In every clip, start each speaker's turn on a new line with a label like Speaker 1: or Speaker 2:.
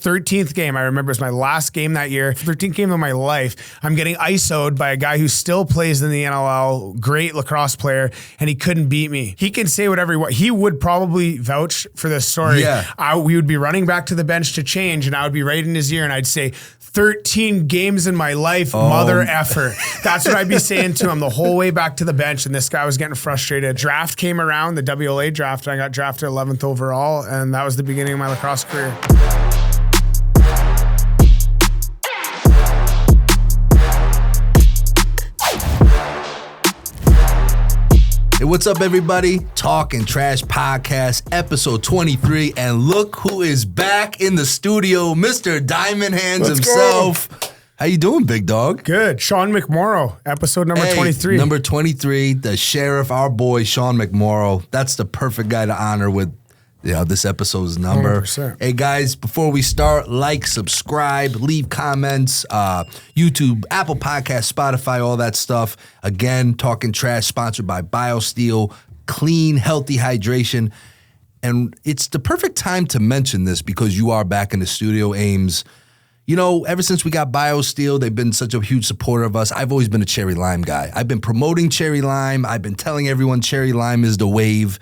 Speaker 1: 13th game, I remember, was my last game that year. 13th game of my life. I'm getting ISO'd by a guy who still plays in the NLL, great lacrosse player, and he couldn't beat me. He can say whatever he wants. He would probably vouch for this story.
Speaker 2: Yeah.
Speaker 1: We would be running back to the bench to change, and I would be right in his ear, and I'd say, 13 games in my life, mother effer. That's what I'd be saying to him the whole way back to the bench, and this guy was getting frustrated. Draft came around, the WLA draft, and I got drafted 11th overall, and that was the beginning of my lacrosse career.
Speaker 2: Hey, what's up, everybody? Talking Trash Podcast, episode 23. And look who is back in the studio, Mr. Diamond Hands himself. How you doing, big dog?
Speaker 1: Good. Sean McMorrow, episode number 23.
Speaker 2: Number 23, the sheriff, our boy, Sean McMorrow. That's the perfect guy to honor with this episode's number.
Speaker 1: 100%.
Speaker 2: Hey, guys, before we start, like, subscribe, leave comments, YouTube, Apple Podcasts, Spotify, all that stuff. Again, Talking Trash, sponsored by BioSteel, clean, healthy hydration. And it's the perfect time to mention this because you are back in the studio, Ames. You know, ever since we got BioSteel, they've been such a huge supporter of us. I've always been a cherry lime guy. I've been promoting cherry lime. I've been telling everyone cherry lime is the wave.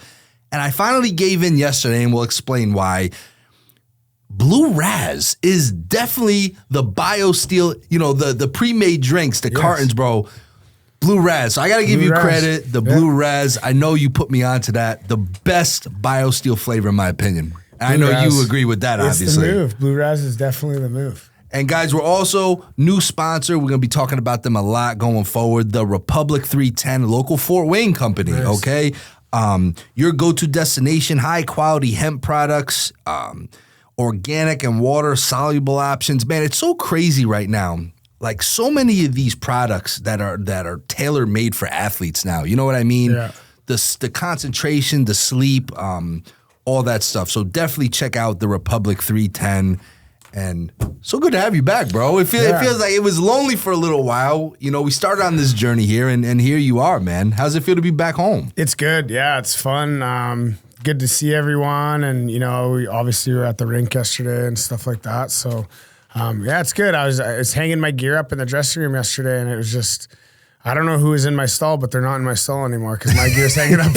Speaker 2: And I finally gave in yesterday, and we'll explain why. Blue Raz is definitely the BioSteel, the pre-made drinks, the cartons, bro. Blue Raz. So I got to give you credit. The Blue Raz, I know you put me onto that. The best BioSteel flavor, in my opinion. And I know you agree with that, obviously.
Speaker 1: It's the move. Blue Raz is definitely the move.
Speaker 2: And guys, we're also new sponsor. We're going to be talking about them a lot going forward. The Republic 310, local Fort Wayne company, okay? Your go-to destination, high-quality hemp products, organic and water-soluble options. Man, it's so crazy right now. Like, so many of these products that are tailor-made for athletes now. You know what I mean?
Speaker 1: Yeah.
Speaker 2: The concentration, the sleep, all that stuff. So definitely check out the Republic 310. And so good to have you back, bro. It feels like it was lonely for a little while. You know, we started on this journey here, and here you are, man. How's it feel to be back home?
Speaker 1: It's good. Yeah, it's fun. Good to see everyone. And, we obviously were at the rink yesterday and stuff like that. So, it's good. I was hanging my gear up in the dressing room yesterday, and it was just, I don't know who was in my stall, but they're not in my stall anymore because my gear's hanging up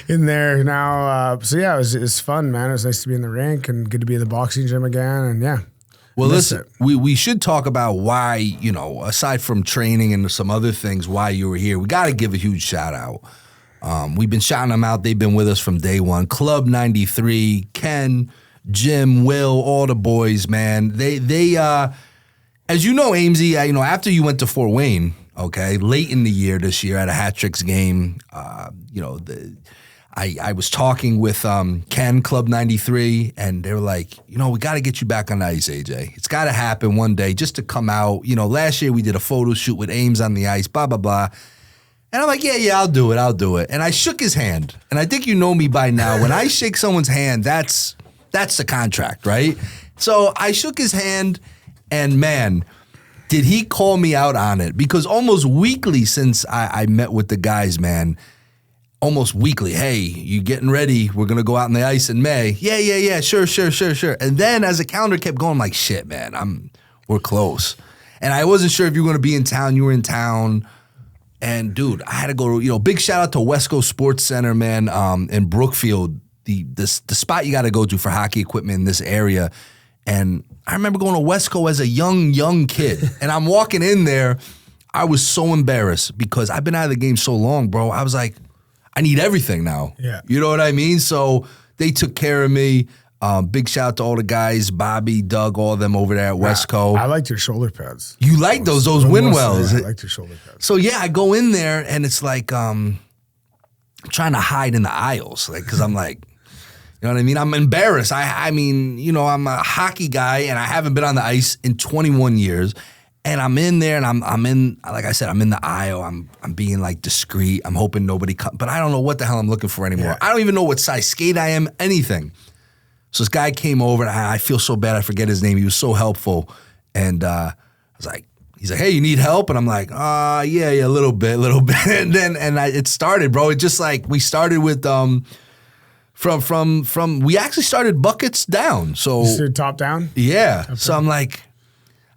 Speaker 1: in there now. It was fun, man. It was nice to be in the rink and good to be in the boxing gym again. And yeah.
Speaker 2: Well, listen, we should talk about why, aside from training and some other things, why you were here. We got to give a huge shout out. We've been shouting them out. They've been with us from day one. Club 93, Ken, Jim, Will, all the boys, man. They as you know, Amesy, after you went to Fort Wayne, okay, late in the year this year at a Hat Tricks game, I was talking with Ken, Club 93, and they were like, we got to get you back on the ice, AJ. It's got to happen one day just to come out. Last year we did a photo shoot with Ames on the ice, blah, blah, blah. And I'm like, yeah, I'll do it. And I shook his hand. And I think you know me by now. When I shake someone's hand, that's the contract, right? So I shook his hand, and man, did he call me out on it? Because almost weekly since I met with the guys, man, almost weekly, hey, you getting ready? We're going to go out on the ice in May. Yeah, sure. And then as the calendar kept going, I'm like, shit, man, we're close. And I wasn't sure if you were going to be in town. You were in town. And, dude, I had to go, big shout out to Wesco Sports Center, man, in Brookfield, the spot you got to go to for hockey equipment in this area. And I remember going to Wesco as a young kid. And I'm walking in there. I was so embarrassed because I've been out of the game so long, bro. I was like, I need everything now.
Speaker 1: Yeah.
Speaker 2: You know what I mean? So they took care of me. Big shout out to all the guys, Bobby, Doug, all of them over there at Wesco.
Speaker 1: I liked your shoulder pads.
Speaker 2: You like those Winwells.
Speaker 1: Yeah, I liked your shoulder pads.
Speaker 2: So yeah, I go in there and it's like I'm trying to hide in the aisles, because I'm like, you know what I mean? I'm embarrassed. I mean, I'm a hockey guy and I haven't been on the ice in 21 years. And I'm in there and I'm in, like I said, I'm in the aisle. I'm being like discreet. I'm hoping nobody comes, but I don't know what the hell I'm looking for anymore. Yeah. I don't even know what size skate I am, anything. So this guy came over and I feel so bad. I forget his name. He was so helpful. And I was like, he's like, hey, you need help? And I'm like, yeah, a little bit. And then it started, bro. It just like, we started with From we actually started buckets down. So
Speaker 1: top down?
Speaker 2: Yeah. Okay. So I'm like,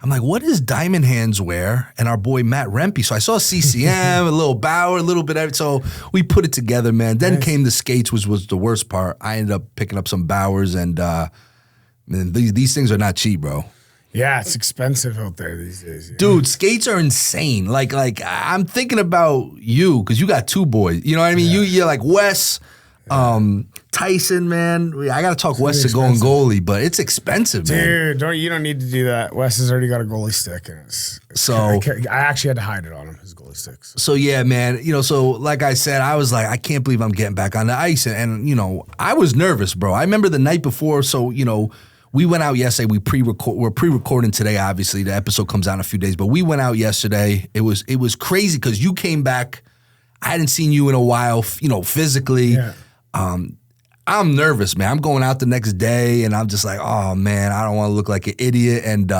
Speaker 2: what does Diamond Hands wear? And our boy Matt Rempe. So I saw CCM, a little Bauer, a little bit of it. So we put it together, man. Then came the skates, which was the worst part. I ended up picking up some Bauers, and man, these things are not cheap, bro.
Speaker 1: Yeah, it's expensive out there these days. Yeah.
Speaker 2: Dude, skates are insane. Like I'm thinking about you because you got 2 boys. You know what I mean? Yeah. You're like Wes, Tyson, man. I got to talk Wes to going goalie, but it's expensive, man.
Speaker 1: Dude, you don't need to do that. Wes has already got a goalie stick, and I actually had to hide it on him, his goalie sticks.
Speaker 2: So yeah, man. So like I said, I was like, I can't believe I'm getting back on the ice, and I was nervous, bro. I remember the night before, so we went out yesterday. We're pre-recording today. Obviously, the episode comes out in a few days, but we went out yesterday. It was crazy because you came back. I hadn't seen you in a while, physically. Yeah. I'm nervous, man. I'm going out the next day, and I'm just like, oh man, I don't want to look like an idiot. And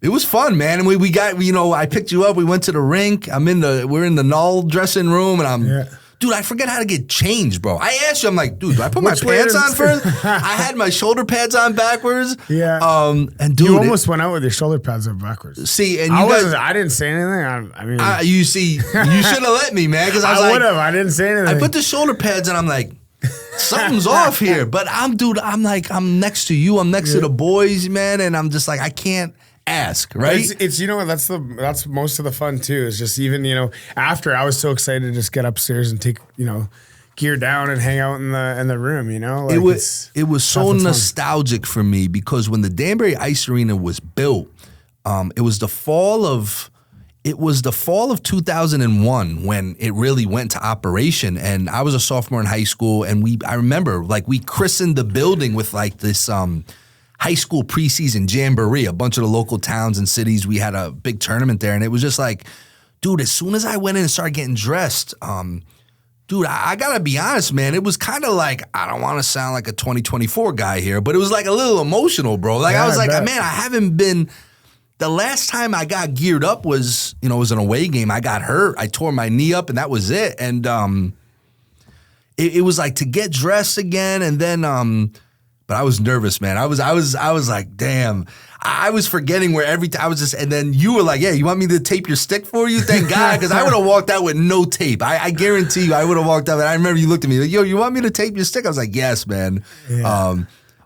Speaker 2: it was fun, man. And we got, I picked you up. We went to the rink. We're in the Null dressing room, and dude, I forget how to get changed, bro. I asked you, I'm like, dude, do I put my pants on first? I had my shoulder pads on backwards.
Speaker 1: Yeah.
Speaker 2: And dude,
Speaker 1: you almost went out with your shoulder pads on backwards.
Speaker 2: See, and
Speaker 1: I didn't say anything. I mean,
Speaker 2: you should have let me, man, because I
Speaker 1: would have. I didn't say anything.
Speaker 2: I put the shoulder pads, and I'm like, something's off here. But I'm next to you. I'm next to the boys, man, and I'm just like, I can't ask, right?
Speaker 1: It's that's most of the fun too. Is just even after I was so excited to just get upstairs and take gear down and hang out in the room.
Speaker 2: It was so nostalgic for me because when the Danbury Ice Arena was built, it was the fall of 2001 when it really went to operation, and I was a sophomore in high school, and I remember we christened the building with this high school preseason jamboree. A bunch of the local towns and cities, we had a big tournament there, and it was just like, dude, as soon as I went in and started getting dressed, dude, I gotta be honest, man, it was kind of like, I don't want to sound like a 2024 guy here, but it was like a little emotional, bro. I was like, man, I haven't been. The last time I got geared up was, it was an away game. I got hurt. I tore my knee up, and that was it. And it was like to get dressed again, and then, but I was nervous, man. I was like, damn. I was forgetting where I was just, and then you were like, yeah, you want me to tape your stick for you? Thank God, because I would have walked out with no tape. I guarantee you, I would have walked out. And I remember you looked at me like, yo, you want me to tape your stick? I was like, yes, man. Yeah.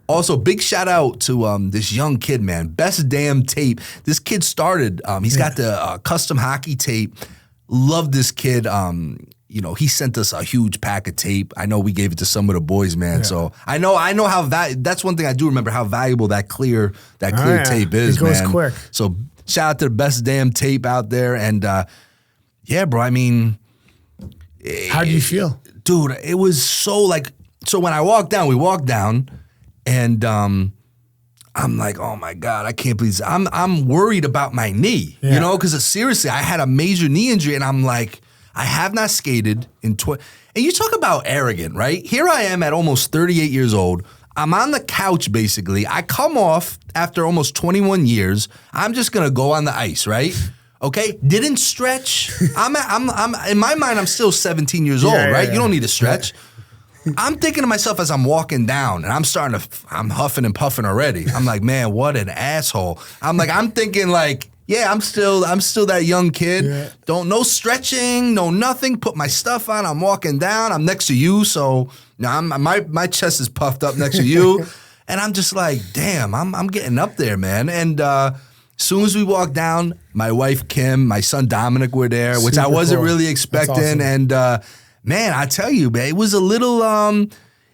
Speaker 2: Also, big shout out to this young kid, man. Best damn tape. This kid started. He's got the custom hockey tape. Love this kid. He sent us a huge pack of tape. I know we gave it to some of the boys, man. Yeah. So I know how that's one thing I do remember, how valuable that clear tape is, man. It goes quick. So shout out to the best damn tape out there. And yeah, bro, I mean,
Speaker 1: how do you feel?
Speaker 2: Dude, it was so when I walked down, we walked down. And I'm like, oh my God, I can't believe this. I'm worried about my knee, because seriously, I had a major knee injury, and I'm like, I have not skated in and you talk about arrogant, right? Here I am at almost 38 years old. I'm on the couch, basically. I come off after almost 21 years. I'm just gonna go on the ice, right? Okay, didn't stretch. I'm in my mind, I'm still 17 years old, right? Yeah. You don't need to stretch. I'm thinking to myself as I'm walking down, and I'm huffing and puffing already. I'm like, man, what an asshole. I'm thinking yeah, I'm still that young kid. Yeah. No stretching, no nothing. Put my stuff on. I'm walking down. I'm next to you, so now my chest is puffed up next to you, and I'm just like, damn, I'm getting up there, man. And as soon as we walked down, my wife Kim, my son Dominic were there, which I wasn't really expecting, awesome. And. Man, I tell you, man, it was a little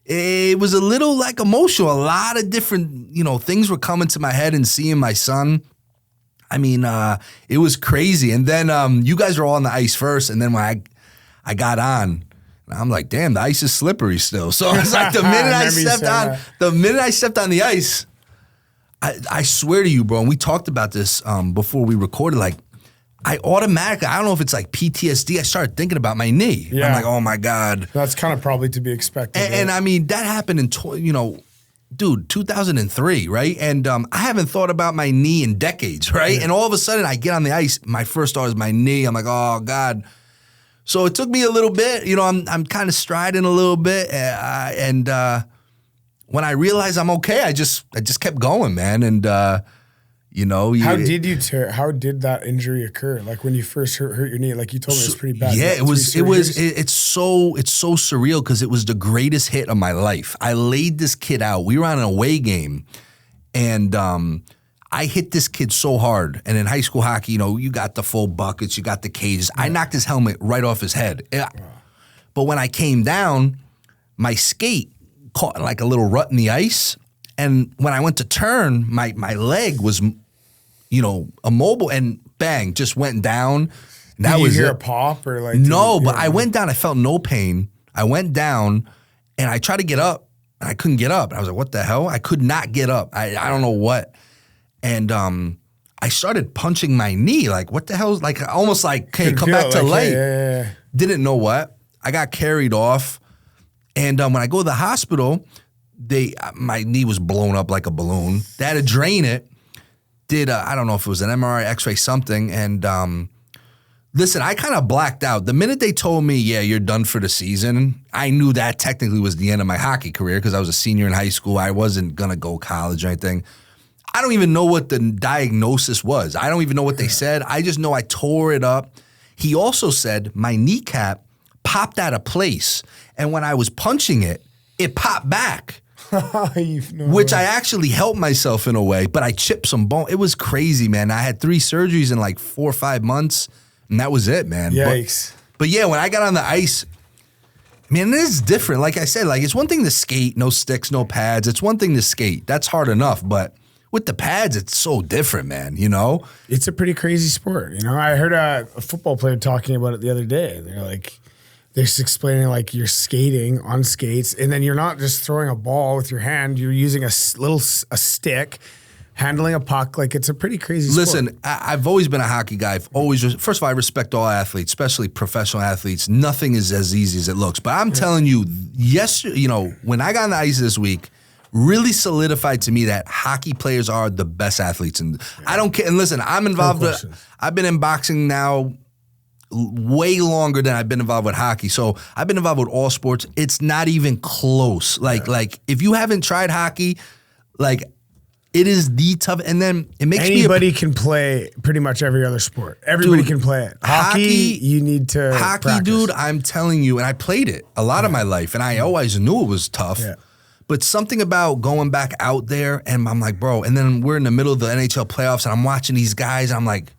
Speaker 2: emotional. A lot of different, things were coming to my head and seeing my son. I mean, it was crazy. And then you guys were all on the ice first, and then when I got on, I'm like, damn, the ice is slippery still. So it's like the minute I stepped on the ice, I swear to you, bro, and we talked about this before we recorded, I automatically, I don't know if it's like PTSD, I started thinking about my knee. Yeah. I'm like, oh my God.
Speaker 1: That's kind of probably to be expected.
Speaker 2: And I mean, that happened in, 2003, right? And I haven't thought about my knee in decades, right? Yeah. And all of a sudden I get on the ice, my first thought is my knee. I'm like, oh God. So it took me a little bit. I'm kind of striding a little bit, and when I realized I'm okay, I just kept going, man. And how
Speaker 1: did that injury occur? Like when you first hurt your knee, like you told me it was pretty bad.
Speaker 2: Yeah, it's so surreal because it was the greatest hit of my life. I laid this kid out. We were on an away game, and I hit this kid so hard. And in high school hockey, you got the full buckets, you got the cages. I knocked his helmet right off his head. Yeah. But when I came down, my skate caught like a little rut in the ice. And when I went to turn, my leg was, immobile, and bang, just went down. And that
Speaker 1: Did you
Speaker 2: was
Speaker 1: hear
Speaker 2: it.
Speaker 1: a pop or like?
Speaker 2: No, but I went down. I felt no pain. I went down, and I tried to get up, and I couldn't get up. And I was like, what the hell? I could not get up. I don't know what. And I started punching my knee. Like, what the hell? Like, almost like, hey, come back to life.
Speaker 1: Yeah.
Speaker 2: Didn't know what. I got carried off. And when I go to the hospital, my knee was blown up like a balloon. They had to drain it. I don't know if it was an MRI, X-ray, something. And listen, I kind of blacked out. The minute they told me, yeah, you're done for the season, I knew that technically was the end of my hockey career because I was a senior in high school. I wasn't going to go college or anything. I don't even know what the diagnosis was. I don't even know what they said. I just know I tore it up. He also said my kneecap popped out of place. And when I was punching it, it popped back. Which I actually helped myself in a way, but I chipped some bone. It was crazy, man. I had 3 surgeries in like 4 or 5 months, and that was it, man.
Speaker 1: Yikes.
Speaker 2: But yeah, when I got on the ice, man, it is different. Like I said, like it's one thing to skate, no sticks, no pads. It's one thing to skate. That's hard enough, but with the pads, it's so different, man,
Speaker 1: It's a pretty crazy sport, I heard a football player talking about it the other day. They're just explaining like you're skating on skates, and then you're not just throwing a ball with your hand. You're using a stick, handling a puck. Like it's a pretty crazy sport.
Speaker 2: Listen, I've always been a hockey guy. First of all, I respect all athletes, especially professional athletes. Nothing is as easy as it looks. But I'm telling you, when I got on the ice this week, really solidified to me that hockey players are the best athletes. And I don't care. And listen, I'm involved. I've been in boxing now way longer than I've been involved with hockey. So I've been involved with all sports. It's not even close. Like if you haven't tried hockey, like it is the tough. And then it makes
Speaker 1: anybody can play pretty much every other sport. Everybody can play it. Hockey, you need to practice.
Speaker 2: Dude, I'm telling you, and I played it a lot of my life, and I always knew it was tough. Yeah. But something about going back out there, and I'm like, bro, and then we're in the middle of the NHL playoffs, and I'm watching these guys, and I'm like,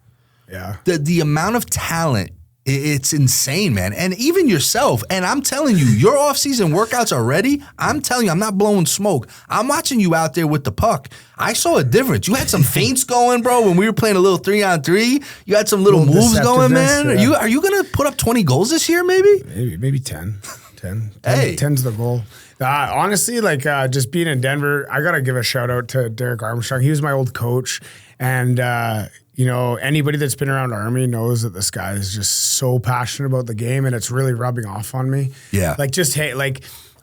Speaker 1: yeah,
Speaker 2: the amount of talent, it's insane, man. And even yourself, and I'm telling you, your off-season workouts are ready. I'm telling you, I'm not blowing smoke. I'm watching you out there with the puck. I saw a difference. You had some feints going, bro, when we were playing a little 3-on-3. You had some little moves going, man. Yeah. Are you going to put up 20 goals this year, maybe?
Speaker 1: Maybe 10. 10.
Speaker 2: Hey.
Speaker 1: 10's the goal. Honestly, just being in Denver, I got to give a shout out to Derek Armstrong. He was my old coach. And, anybody that's been around Army knows that this guy is just so passionate about the game, and it's really rubbing off on me.
Speaker 2: Yeah.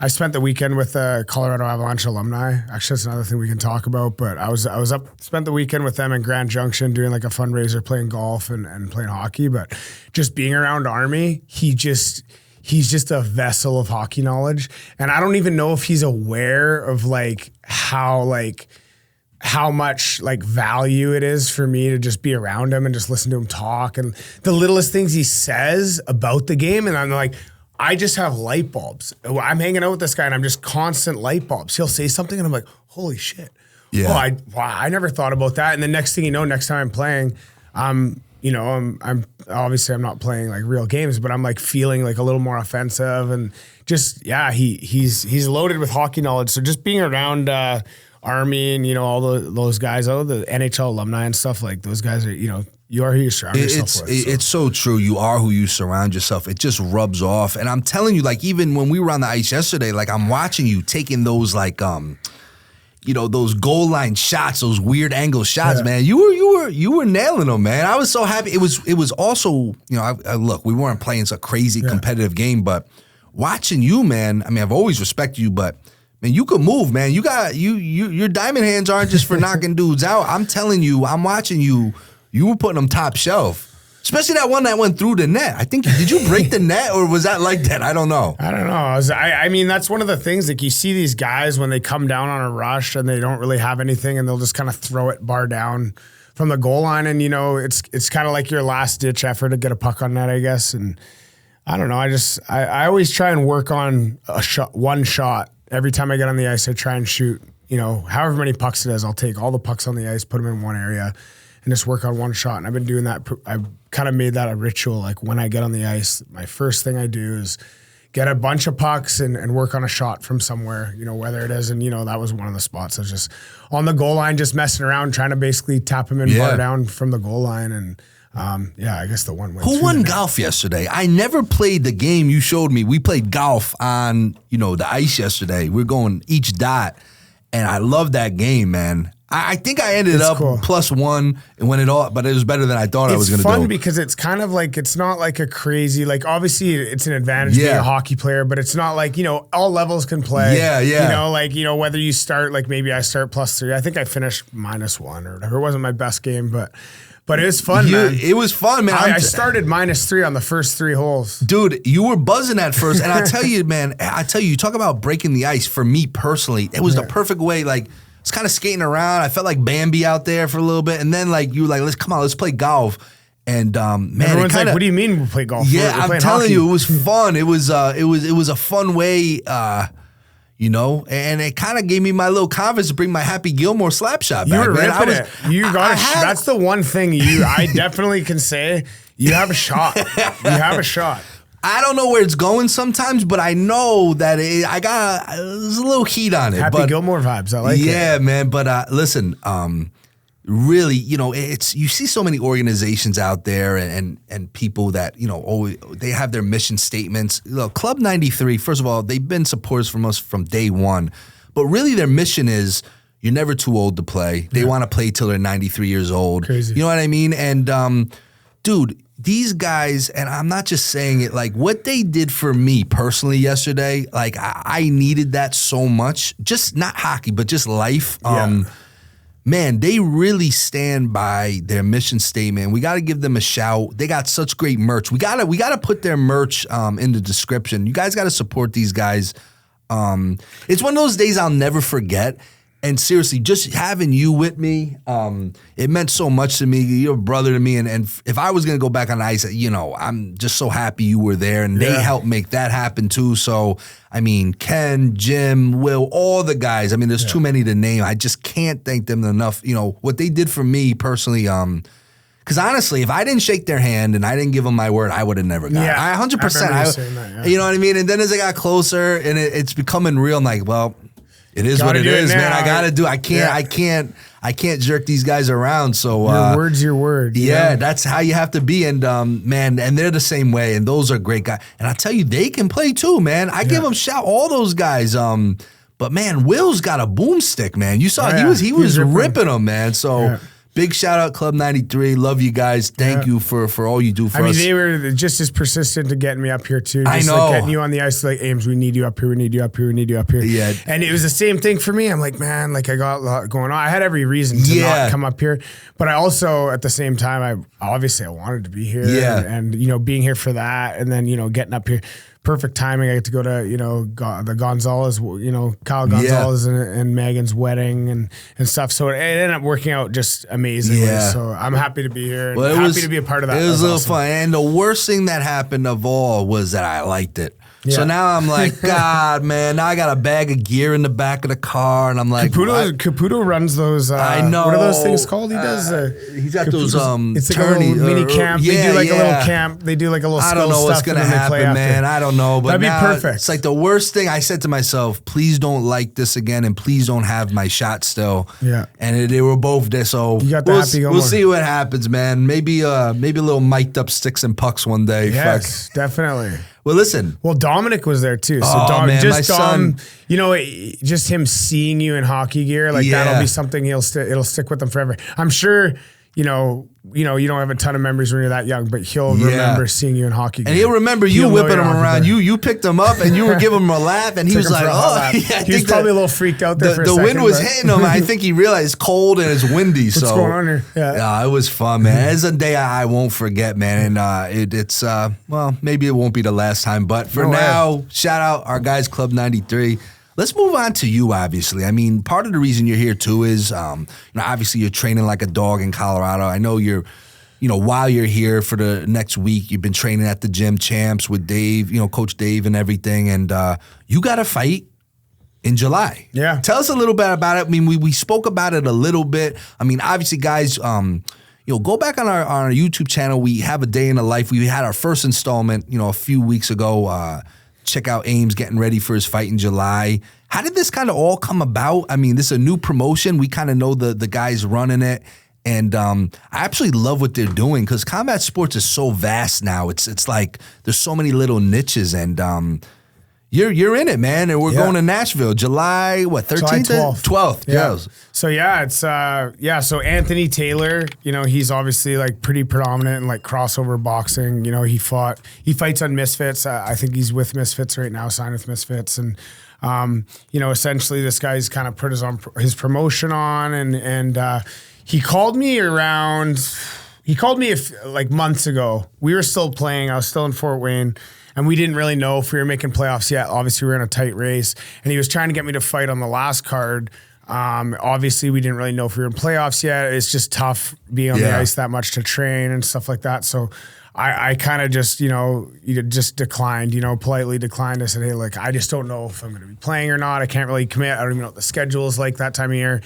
Speaker 1: I spent the weekend with Colorado Avalanche alumni. Actually, that's another thing we can talk about. But I was spent the weekend with them in Grand Junction doing like a fundraiser, playing golf and playing hockey. But just being around Army, he's just a vessel of hockey knowledge. And I don't even know if he's aware of how much value it is for me to just be around him and just listen to him talk and the littlest things he says about the game. And I'm like, I just have light bulbs. I'm hanging out with this guy and I'm just constant light bulbs. He'll say something and I'm like, holy shit.
Speaker 2: Yeah.
Speaker 1: I never thought about that. And the next thing you know, next time I'm playing, I'm obviously I'm not playing like real games, but I'm like feeling like a little more offensive and just, he's loaded with hockey knowledge. So just being around Army and, all those guys, the NHL alumni and stuff, like those guys are, you are who you surround yourself with.
Speaker 2: It's so true. You are who you surround yourself. It just rubs off. And I'm telling you, even when we were on the ice yesterday, I'm watching you taking those those goal line shots, those weird angle shots, man. You were nailing them, man. I was so happy. It was also, look, we weren't playing such a crazy competitive game, but watching you, man. I mean, I've always respected you, but man, you could move, man. You got your diamond hands aren't just for knocking dudes out. I'm telling you, I'm watching you. You were putting them top shelf. Especially that one that went through the net. I think, did you break the net or was that like that? I don't know.
Speaker 1: I don't know. I mean, that's one of the things, like you see these guys when they come down on a rush and they don't really have anything and they'll just kind of throw it bar down from the goal line. And, it's kind of like your last ditch effort to get a puck on net, I guess. And I don't know. I always try and work on one shot. Every time I get on the ice, I try and shoot, however many pucks it is, I'll take all the pucks on the ice, put them in one area and just work on one shot. And I've been doing that. I've kind of made that a ritual. Like when I get on the ice, my first thing I do is get a bunch of pucks and work on a shot from somewhere, whether it is. And, that was one of the spots. I was just on the goal line, just messing around, trying to basically tap him in bar down from the goal line. And I guess the one went.
Speaker 2: Who won golf yesterday? I never played the game you showed me. We played golf on, the ice yesterday. We're going each dot. And I love that game, man. I think I ended up cool. +1 and win it all, but it was better than I thought I was going to do.
Speaker 1: It's fun because it's kind of like, it's not like a crazy, like obviously it's an advantage being a hockey player, but it's not like, all levels can play.
Speaker 2: Yeah.
Speaker 1: Whether you start, like maybe I start +3. I think I finished -1 or whatever. It wasn't my best game, but it was fun, man.
Speaker 2: It was fun, man.
Speaker 1: I started -3 on the first 3 holes.
Speaker 2: Dude, you were buzzing at first. And I tell you, man, you talk about breaking the ice. For me personally, it was the perfect way, like, I was kind of skating around. I felt like Bambi out there for a little bit. And then, like, you were like, let's play golf. And, man.
Speaker 1: Everyone's like, what do you mean we play golf?
Speaker 2: Yeah, I'm telling you, it was fun. It was a fun way, and it kind of gave me my little confidence to bring my Happy Gilmore slap shot back.
Speaker 1: You were ripping it. That's the one thing I definitely can say. You have a shot. You have a shot.
Speaker 2: I don't know where it's going sometimes, but I know that there's a little heat on it.
Speaker 1: Happy Gilmore vibes. I like it.
Speaker 2: Yeah, man. But listen, really, you see so many organizations out there and people that, always, they have their mission statements. Club 93, first of all, they've been supporters from us from day one. But really their mission is you're never too old to play. They want to play till they're 93 years old.
Speaker 1: Crazy.
Speaker 2: You know what I mean? And, dude, these guys, and I'm not just saying it, like what they did for me personally yesterday, like I needed that so much. Just not hockey, but just life. Man, they really stand by their mission statement. We got to give them a shout. They got such great merch. We gotta put their merch in the description. You guys got to support these guys. It's one of those days I'll never forget. And seriously, just having you with me, it meant so much to me. You're a brother to me. And if I was going to go back on the ice, I'm just so happy you were there. And they helped make that happen too. So, I mean, Ken, Jim, Will, all the guys. I mean, there's too many to name. I just can't thank them enough. What they did for me personally, because honestly, if I didn't shake their hand and I didn't give them my word, I would have never got it. 100%. You know what I mean? And then as I got closer and it's becoming real, I'm like, well, it is what it is, man. I gotta do. I can't jerk these guys around. So
Speaker 1: your word's your word.
Speaker 2: Yeah, that's how you have to be. And man, and they're the same way. And those are great guys. And I tell you, they can play too, man. I give them shout. All those guys. But man, Will's got a boomstick, man. You saw he was ripping them, man. So. Big shout out Club 93. Love you guys. Thank you for all you do for us.
Speaker 1: I mean, they were just as persistent to getting me up here too.
Speaker 2: I know.
Speaker 1: Like getting you on the ice, like, Ames, we need you up here. We need you up here. We need you up here.
Speaker 2: Yeah.
Speaker 1: And it was the same thing for me. I'm like, man, like I got a lot going on. I had every reason to not come up here. But I also, at the same time, I wanted to be here.
Speaker 2: Yeah.
Speaker 1: And being here for that. And then, getting up here. Perfect timing. I get to go to, the Gonzalez, Kyle Gonzalez and Megan's wedding and stuff. So it ended up working out just amazingly.
Speaker 2: Yeah.
Speaker 1: So I'm happy to be here and happy to be a part of that.
Speaker 2: It was a little fun. And the worst thing that happened of all was that I liked it. Yeah. So now I'm like, God, man, now I got a bag of gear in the back of the car, and I'm like,
Speaker 1: Caputo runs those.
Speaker 2: I know.
Speaker 1: What are those things called? He does.
Speaker 2: He's got those.
Speaker 1: It's like a little mini camp. They do like a little camp. They do like a little. I
Speaker 2: don't know what's gonna happen, man. I don't know, but
Speaker 1: that'd be perfect.
Speaker 2: It's like the worst thing. I said to myself, please don't like this again, and please don't have my shot still.
Speaker 1: Yeah.
Speaker 2: And they were both there, so
Speaker 1: you got
Speaker 2: we'll see what happens, man. Maybe a little mic'd up sticks and pucks one day.
Speaker 1: Yes, definitely.
Speaker 2: Well, listen.
Speaker 1: Well, Dominic was there too. So
Speaker 2: my son.
Speaker 1: Just him seeing you in hockey gear, like that'll be something it'll stick with him forever. I'm sure, you don't have a ton of memories when you're that young, but he'll remember seeing you in hockey games.
Speaker 2: And he'll remember you whipping him around. You picked him up and you were giving him a laugh, and he was like, "Oh, yeah."
Speaker 1: He was probably a little freaked out there for a
Speaker 2: the
Speaker 1: second.
Speaker 2: wind was hitting him. I think he realized it's cold and it's windy.
Speaker 1: What's going on here? Yeah,
Speaker 2: it was fun, man. It's a day I won't forget, man. And it's well, maybe it won't be the last time, but for now, shout out our guys, Club 93. Let's move on to you, obviously. I mean, part of the reason you're here, too, is, obviously you're training like a dog in Colorado. I know while you're here for the next week, you've been training at the gym Champs with Dave, Coach Dave and everything, and you got a fight in July.
Speaker 1: Yeah.
Speaker 2: Tell us a little bit about it. I mean, we spoke about it a little bit. I mean, obviously, guys, go back on our YouTube channel. We have a day in the life. We had our first installment, a few weeks ago. Check out Ames getting ready for his fight in July. How did this kind of all come about? I mean, this is a new promotion. We kind of know the guys running it. And I absolutely love what they're doing because combat sports is so vast now. It's like there's so many little niches, and you're in it, man. And we're going to Nashville, July 13th?
Speaker 1: July
Speaker 2: 12th.
Speaker 1: Yeah. So it's so Anthony Taylor, he's obviously like pretty predominant in like crossover boxing. He fights on Misfits. I think he's with Misfits right now, signed with Misfits, and essentially this guy's kind of put his promotion on, and he called me like months ago. We were still playing. I was still in Fort Wayne. And we didn't really know if we were making playoffs yet. Obviously, we were in a tight race. And he was trying to get me to fight on the last card. Obviously, we didn't really know if we were in playoffs yet. It's just tough being on the ice that much to train and stuff like that. So I kind of just, just declined, politely declined. I said, hey, look, I just don't know if I'm going to be playing or not. I can't really commit. I don't even know what the schedule is like that time of year.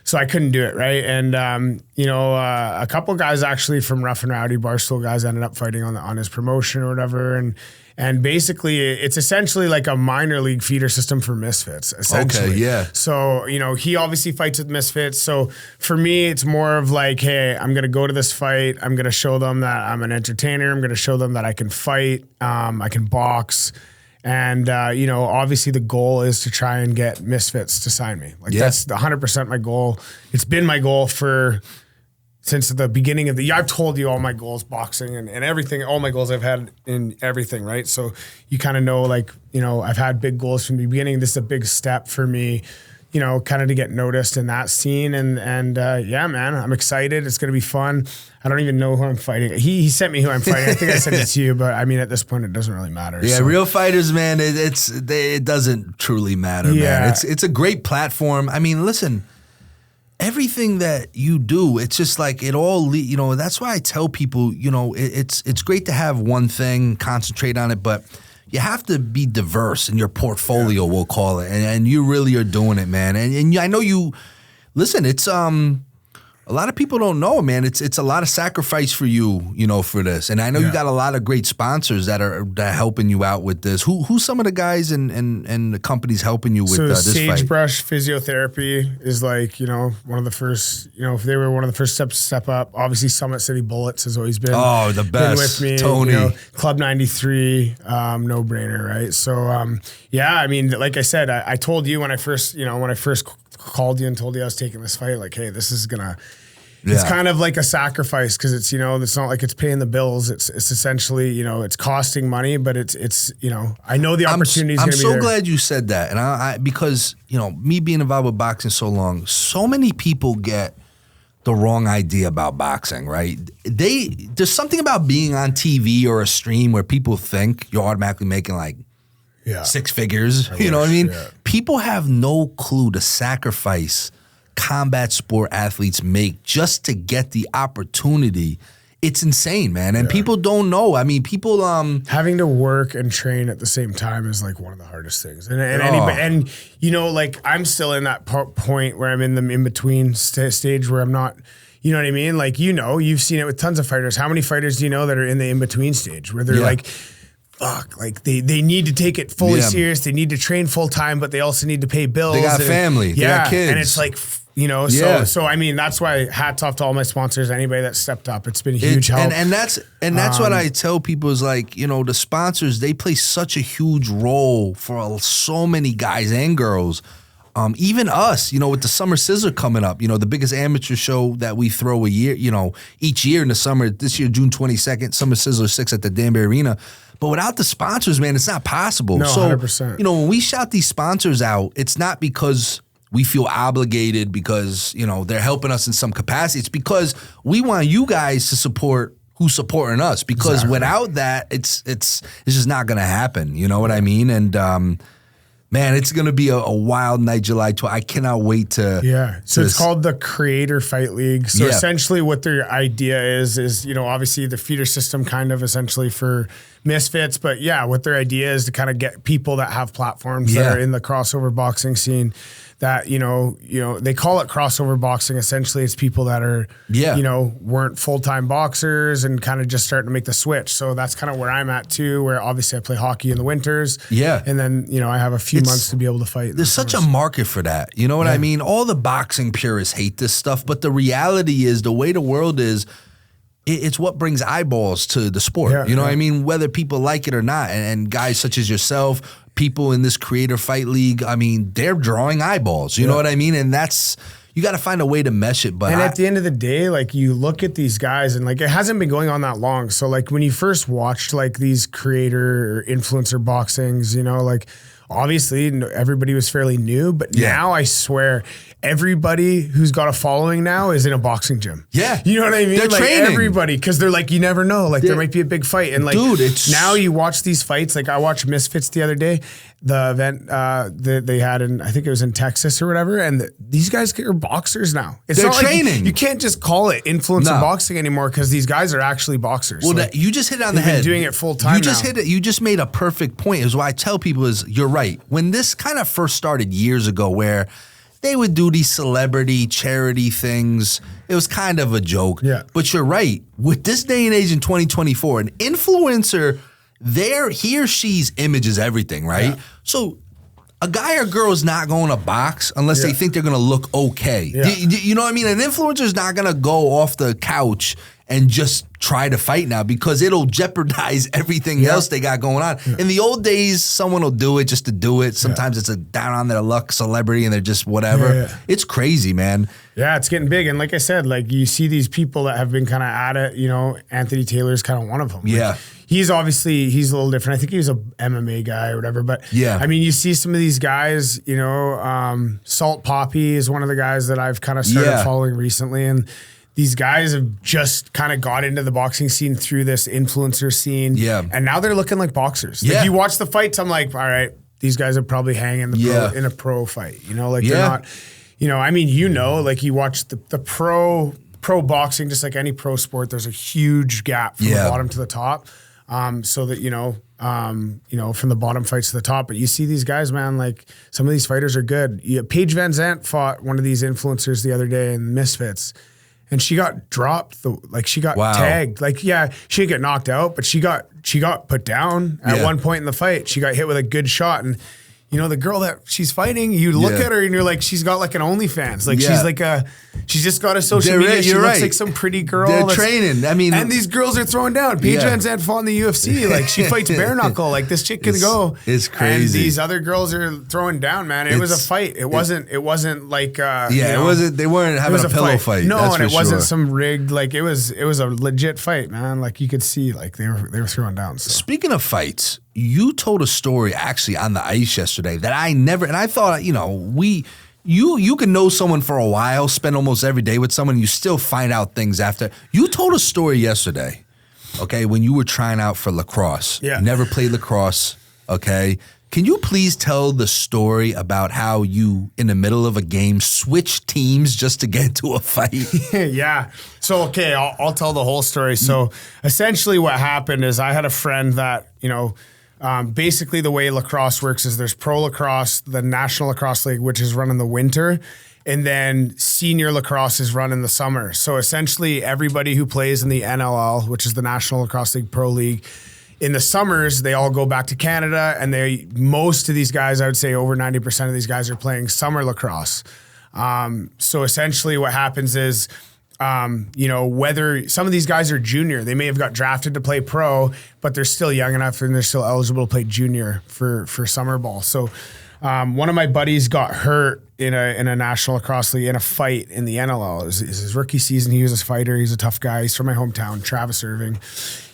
Speaker 1: So I couldn't do it, right? And, a couple guys actually from Rough and Rowdy, Barstool guys, ended up fighting on his promotion or whatever. And basically, it's essentially like a minor league feeder system for Misfits, essentially.
Speaker 2: Okay, yeah.
Speaker 1: So, he obviously fights with Misfits. So for me, it's more of like, hey, I'm going to go to this fight. I'm going to show them that I'm an entertainer. I'm going to show them that I can fight. I can box. And, obviously the goal is to try and get Misfits to sign me. Like that's 100% my goal. It's been my goal since the beginning of the year. I've told you all my goals, boxing and everything, all my goals I've had in everything, right? So you kind of know, like, I've had big goals from the beginning. This is a big step for me, kind of to get noticed in that scene. And man, I'm excited. It's going to be fun. I don't even know who I'm fighting. He sent me who I'm fighting. I think I sent it to you, but I mean, at this point, it doesn't really matter.
Speaker 2: Yeah, so. Real fighters, man, it doesn't truly matter, man. It's a great platform. I mean, listen, everything that you do, it's just like it all, that's why I tell people, it's great to have one thing, concentrate on it, but you have to be diverse in your portfolio, we'll call it. And you really are doing it, man. And I know you, listen, it's, a lot of people don't know, man. It's a lot of sacrifice for you, for this. And I know you got a lot of great sponsors that are helping you out with this. Who's some of the guys and the companies helping you with this fight?
Speaker 1: Sagebrush Physiotherapy is like, one of the first, if they were one of the first steps to step up. Obviously, Summit City Bullets has always been,
Speaker 2: the best.
Speaker 1: Been with me.
Speaker 2: Tony.
Speaker 1: Club 93, no brainer, right? So, I mean, like I said, I told you when I first called you and told you I was taking this fight, like, hey, this is gonna. It's kind of like a sacrifice because it's it's not like it's paying the bills. It's essentially it's costing money, but it's I know the opportunity is going to be there.
Speaker 2: I'm so glad you said that, and I because me being involved with boxing so long, so many people get the wrong idea about boxing. Right? There's something about being on TV or a stream where people think you're automatically making like. Yeah. 6 figures, you know what I mean? Yeah. People have no clue the sacrifice combat sport athletes make just to get the opportunity. It's insane, man. And people don't know. I mean, people
Speaker 1: having to work and train at the same time is like one of the hardest things. And like I'm still in that point where I'm in the in-between stage where I'm not, you know what I mean? Like, you've seen it with tons of fighters. How many fighters do you know that are in the in-between stage where they're like, fuck, like they need to take it fully serious. They need to train full time, but they also need to pay bills.
Speaker 2: They got family. They got kids.
Speaker 1: And it's like, so I mean, that's why hats off to all my sponsors, anybody that stepped up. It's been a huge help.
Speaker 2: And that's what I tell people is like, the sponsors, they play such a huge role for so many guys and girls. Even us, with the Summer Sizzler coming up, the biggest amateur show that we throw a year, each year in the summer. This year, June 22nd, Summer Sizzler 6 at the Danbury Arena. But without the sponsors, man, it's not possible.
Speaker 1: No,
Speaker 2: so,
Speaker 1: 100%.
Speaker 2: when we shout these sponsors out, it's not because we feel obligated because, they're helping us in some capacity. It's because we want you guys to support who's supporting us. Because without that, it's just not going to happen. You know what I mean? And, man, it's going to be a wild night, July 12th. I cannot wait to...
Speaker 1: Yeah. So it's called the Creator Fight League. So essentially what their idea is, obviously the feeder system kind of essentially for misfits. But yeah, what their idea is to kind of get people that have platforms that are in the crossover boxing scene that, they call it crossover boxing. Essentially, it's people that are, weren't full-time boxers and kind of just starting to make the switch. So that's kind of where I'm at too, where obviously I play hockey in the winters. Yeah. And then, I have a few months to be able to fight.
Speaker 2: There's such a market for that. You know what I mean? All the boxing purists hate this stuff, but the reality is the way the world is, it's what brings eyeballs to the sport. Yeah, you know what I mean? Whether people like it or not. And guys such as yourself, people in this Creator Fight League, I mean, they're drawing eyeballs. You know what I mean? And you got to find a way to mesh it. But
Speaker 1: at the end of the day, like you look at these guys and like it hasn't been going on that long. So like when you first watched like these creator or influencer boxings, like obviously everybody was fairly new, but now I swear everybody who's got a following now is in a boxing gym. Yeah. You know what I mean?
Speaker 2: They're
Speaker 1: like
Speaker 2: training.
Speaker 1: Everybody, because they're like, you never know. Like there might be a big fight. And like, dude, now you watch these fights. Like I watched Misfits the other day, the event they had in, I think it was in Texas or whatever. And these guys are boxers now. It's
Speaker 2: they're
Speaker 1: not
Speaker 2: training.
Speaker 1: Like you can't just call it influencer boxing anymore because these guys are actually boxers.
Speaker 2: Well, like, you just hit it on the head.
Speaker 1: Been doing it full time.
Speaker 2: You just made a perfect point. Is why I tell people is you're right. When this kind of first started years ago, where they would do these celebrity charity things, it was kind of a joke. Yeah. But you're right. With this day and age in 2024, an influencer, he or she's image is everything, right? Yeah. So a guy or girl is not going to box unless they think they're going to look okay. Yeah. You know what I mean? An influencer is not going to go off the couch and just try to fight now because it'll jeopardize everything else they got going on. Yeah. In the old days, someone will do it just to do it. Sometimes it's a down on their luck celebrity and they're just whatever. Yeah. It's crazy, man.
Speaker 1: Yeah, it's getting big. And like I said, like you see these people that have been kind of at it, Anthony Taylor's kind of one of them.
Speaker 2: Yeah.
Speaker 1: Like, he's a little different. I think he was a MMA guy or whatever. But I mean, you see some of these guys, Salt Poppy is one of the guys that I've kind of started following recently. And these guys have just kind of got into the boxing scene through this influencer scene. Yeah. And now they're looking like boxers. Like you watch the fights, I'm like, all right, these guys are probably hanging in a pro fight. They're not, I mean, like you watch the pro boxing, just like any pro sport, there's a huge gap from the bottom to the top. So that, from the bottom fights to the top. But you see these guys, man, like some of these fighters are good. Paige Van Zandt fought one of these influencers the other day in Misfits. And she got dropped. She got tagged. Like, she didn't get knocked out, but she got put down at one point in the fight. She got hit with a good shot. And, the girl that she's fighting, you look at her and you're like, she's got like an OnlyFans. Like, she's just got a social media. She looks like some pretty girl.
Speaker 2: They're training. I mean.
Speaker 1: And these girls are throwing down. Paige Van Zandt fought in the UFC. Like, she fights bare knuckle. Like, this chick can go.
Speaker 2: It's crazy.
Speaker 1: And these other girls are throwing down, man. It was a fight. It wasn't like,
Speaker 2: it wasn't, they weren't having a pillow fight.
Speaker 1: No, and it wasn't some rigged, like, it was a legit fight, man. Like, you could see, like, they were throwing down. So.
Speaker 2: Speaking of fights, you told a story actually on the ice yesterday that I thought, you can know someone for a while, spend almost every day with someone, and you still find out things after. You told a story yesterday, okay, when you were trying out for lacrosse. Yeah. You never played lacrosse, okay? Can you please tell the story about how you, in the middle of a game, switched teams just to get into a fight?
Speaker 1: Yeah. So, okay, I'll tell the whole story. So, essentially what happened is I had a friend that, basically the way lacrosse works is there's pro lacrosse, the National Lacrosse League, which is run in the winter, and then senior lacrosse is run in the summer. So essentially everybody who plays in the NLL, which is the National Lacrosse League Pro League, in the summers, they all go back to Canada, and most of these guys, I would say over 90% of these guys are playing summer lacrosse. So essentially what happens is, whether some of these guys are junior, they may have got drafted to play pro, but they're still young enough and they're still eligible to play junior for summer ball. So One of my buddies got hurt in a national lacrosse league in a fight in the NLL. It was his rookie season. He was a fighter. He's a tough guy. He's from my hometown, Travis Irving.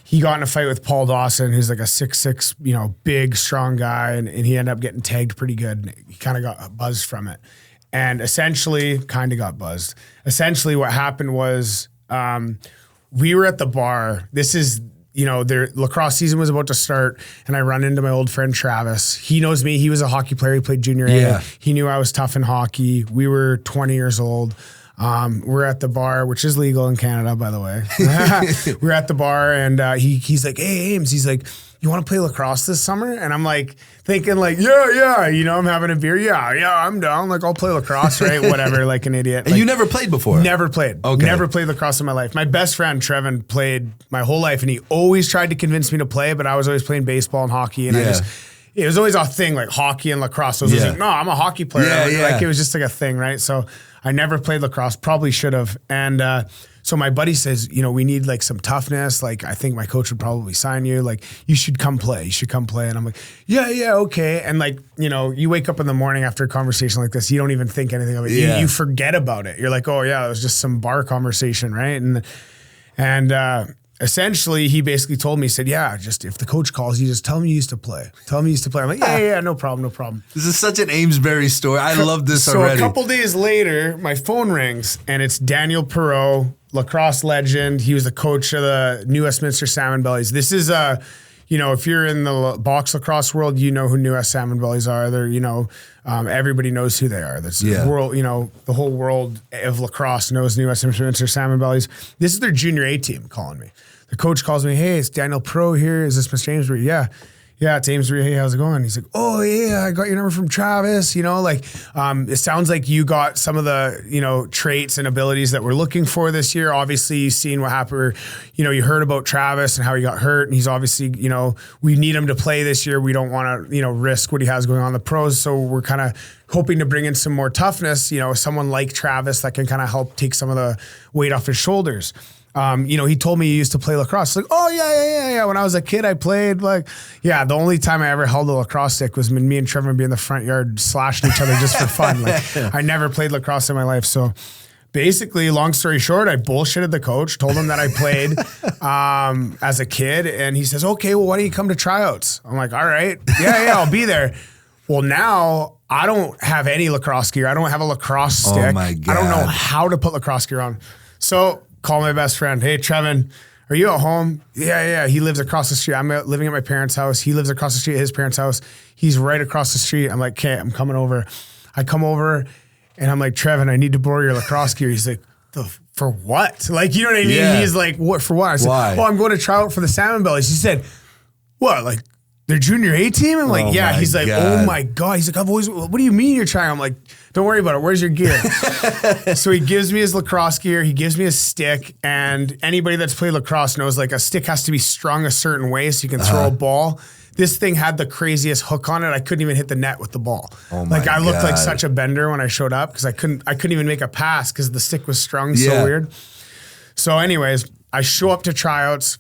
Speaker 1: He got in a fight with Paul Dawson, who's like a 6'6", big, strong guy, and he ended up getting tagged pretty good. He kind of got buzzed from it. And essentially, what happened was we were at the bar. This is, their lacrosse season was about to start, and I run into my old friend Travis. He knows me. He was a hockey player. He played junior A. He knew I was tough in hockey. We were 20 years old. We're at the bar, which is legal in Canada, by the way. We're at the bar, and he's like, "Hey, Ames," he's like, "You want to play lacrosse this summer?" And I'm like thinking like, yeah, I'm having a beer. Yeah, I'm down. Like, I'll play lacrosse, right? Whatever, like an idiot.
Speaker 2: And
Speaker 1: like,
Speaker 2: you never played before?
Speaker 1: Never played.
Speaker 2: Okay.
Speaker 1: Never played lacrosse in my life. My best friend, Trevin, played my whole life, and he always tried to convince me to play, but I was always playing baseball and hockey, and it was always a thing, like hockey and lacrosse. So I was like, no, I'm a hockey player. Like, it was just like a thing, right? So I never played lacrosse, probably should have. And so my buddy says, we need like some toughness. Like, I think my coach would probably sign you. Like, you should come play. And I'm like, yeah, okay. And like, you wake up in the morning after a conversation like this, you don't even think anything of it.
Speaker 2: Yeah.
Speaker 1: You forget about it. You're like, oh yeah, it was just some bar conversation, right? And essentially, he basically told me, he said, yeah, just if the coach calls you, just tell him you used to play. I'm like, yeah, no problem.
Speaker 2: This is such an Amesbury story. I love this already.
Speaker 1: So a couple days later, my phone rings, and it's Daniel Perreault, lacrosse legend. He was the coach of the New Westminster Salmon Bellies. This is if you're in the box lacrosse world, you know who New West Salmon Bellies are. They're, everybody knows who they are. That's the world, the whole world of lacrosse knows New Westminster Salmon Bellies. This is their junior A team calling me. The coach calls me, hey, it's Daniel Perreault here. Is this Mr. Amesbury? Yeah, it's Amesbury. Hey, how's it going? He's like, oh, yeah, I got your number from Travis. It sounds like you got some of the, traits and abilities that we're looking for this year. Obviously, you've seen what happened. You heard about Travis and how he got hurt. And he's obviously, we need him to play this year. We don't want to, risk what he has going on in the pros. So we're kind of hoping to bring in some more toughness, someone like Travis that can kind of help take some of the weight off his shoulders. He told me he used to play lacrosse. Like, oh, yeah. When I was a kid, I played the only time I ever held a lacrosse stick was when me and Trevor would be in the front yard slashing each other just for fun. I never played lacrosse in my life. So basically, long story short, I bullshitted the coach, told him that I played as a kid. And he says, okay, well, why don't you come to tryouts? I'm like, all right. Yeah, I'll be there. Well, now I don't have any lacrosse gear. I don't have a lacrosse stick.
Speaker 2: Oh, my God.
Speaker 1: I don't know how to put lacrosse gear on. So call my best friend. Hey, Trevin, are you at home? Yeah. He lives across the street. I'm living at my parents' house. He lives across the street at his parents' house. He's right across the street. I'm like, okay, I'm coming over. I come over and I'm like, Trevin, I need to borrow your lacrosse gear. He's like, for what? Like, you know what I mean?
Speaker 2: Yeah.
Speaker 1: He's like, what, for what? I said,
Speaker 2: why?
Speaker 1: I'm going to try out for the Salmon Bellies. He said, what? Like, their junior A team? I'm like, yeah. He's like, oh my God. He's like, what do you mean you're trying? I'm like, don't worry about it. Where's your gear? So he gives me his lacrosse gear. He gives me a stick. And anybody that's played lacrosse knows like a stick has to be strung a certain way so you can throw a ball. This thing had the craziest hook on it. I couldn't even hit the net with the ball.
Speaker 2: Oh my
Speaker 1: I looked
Speaker 2: God.
Speaker 1: like such a bender when I showed up because I couldn't even make a pass because the stick was strung so weird. So anyways, I show up to tryouts.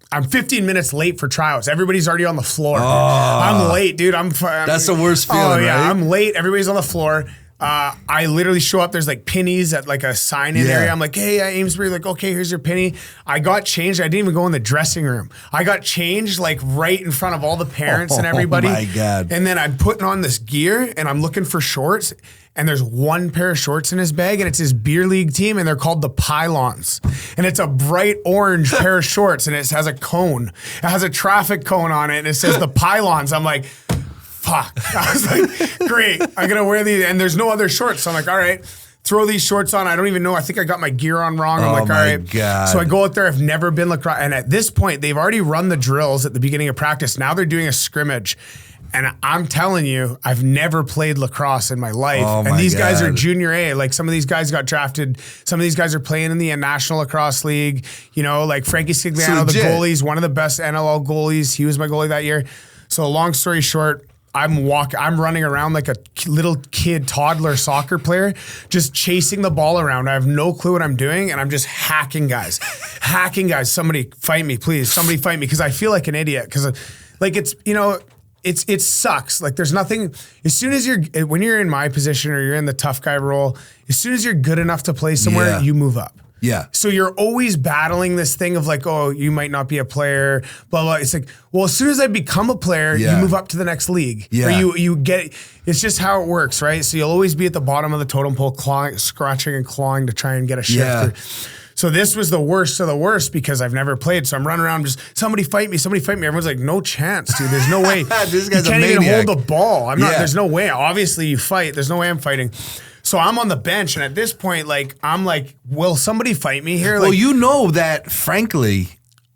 Speaker 1: I'm 15 minutes late for tryouts. Everybody's already on the floor. I'm late, dude.
Speaker 2: That's the worst feeling,
Speaker 1: Oh, yeah.
Speaker 2: right?
Speaker 1: I'm late. Everybody's on the floor. I literally show up. There's like pennies at like a sign-in area. I'm like, hey, Amesbury. Like, okay, here's your penny. I got changed. I didn't even go in the dressing room. I got changed like right in front of all the parents and everybody.
Speaker 2: Oh, my God.
Speaker 1: And then I'm putting on this gear and I'm looking for shorts. And there's one pair of shorts in his bag, and it's his beer league team, and they're called the Pylons. And it's a bright orange pair of shorts, and it has a cone. It has a traffic cone on it, and it says the Pylons. I'm like, fuck. I was like, great. I'm going to wear these. And there's no other shorts. So I'm like, all right, throw these shorts on. I don't even know. I think I got my gear on wrong. I'm like, all right.
Speaker 2: God.
Speaker 1: So I go out there. I've never been lacrosse. And at this point, they've already run the drills at the beginning of practice. Now they're doing a scrimmage. And I'm telling you, I've never played lacrosse in my life. And these guys are junior A. Like some of these guys got drafted. Some of these guys are playing in the National Lacrosse League. Like Frankie Scigliano, the goalie's one of the best NLL goalies. He was my goalie that year. So long story short, I'm running around like a little kid, toddler soccer player, just chasing the ball around. I have no clue what I'm doing, and I'm just hacking guys. Somebody fight me, please. Somebody fight me, because I feel like an idiot. Because, like, it sucks. Like there's nothing, as soon as when you're in my position or you're in the tough guy role, as soon as you're good enough to play somewhere, you move up.
Speaker 2: Yeah.
Speaker 1: So you're always battling this thing of like, oh, you might not be a player, blah, blah. It's like, well, as soon as I become a player, you move up to the next league.
Speaker 2: Yeah.
Speaker 1: Or you get, it's just how it works, right? So you'll always be at the bottom of the totem pole, scratching and clawing to try and get a shift.
Speaker 2: Yeah.
Speaker 1: So this was the worst of the worst because I've never played. So I'm running around just, somebody fight me. Everyone's like, no chance, dude. There's no way.
Speaker 2: This guy's
Speaker 1: you can't even hold the ball. There's no way. Obviously you fight. There's no way I'm fighting. So I'm on the bench, and at this point, like, I'm like, will somebody fight me here? Like,
Speaker 2: well, you know that, frankly,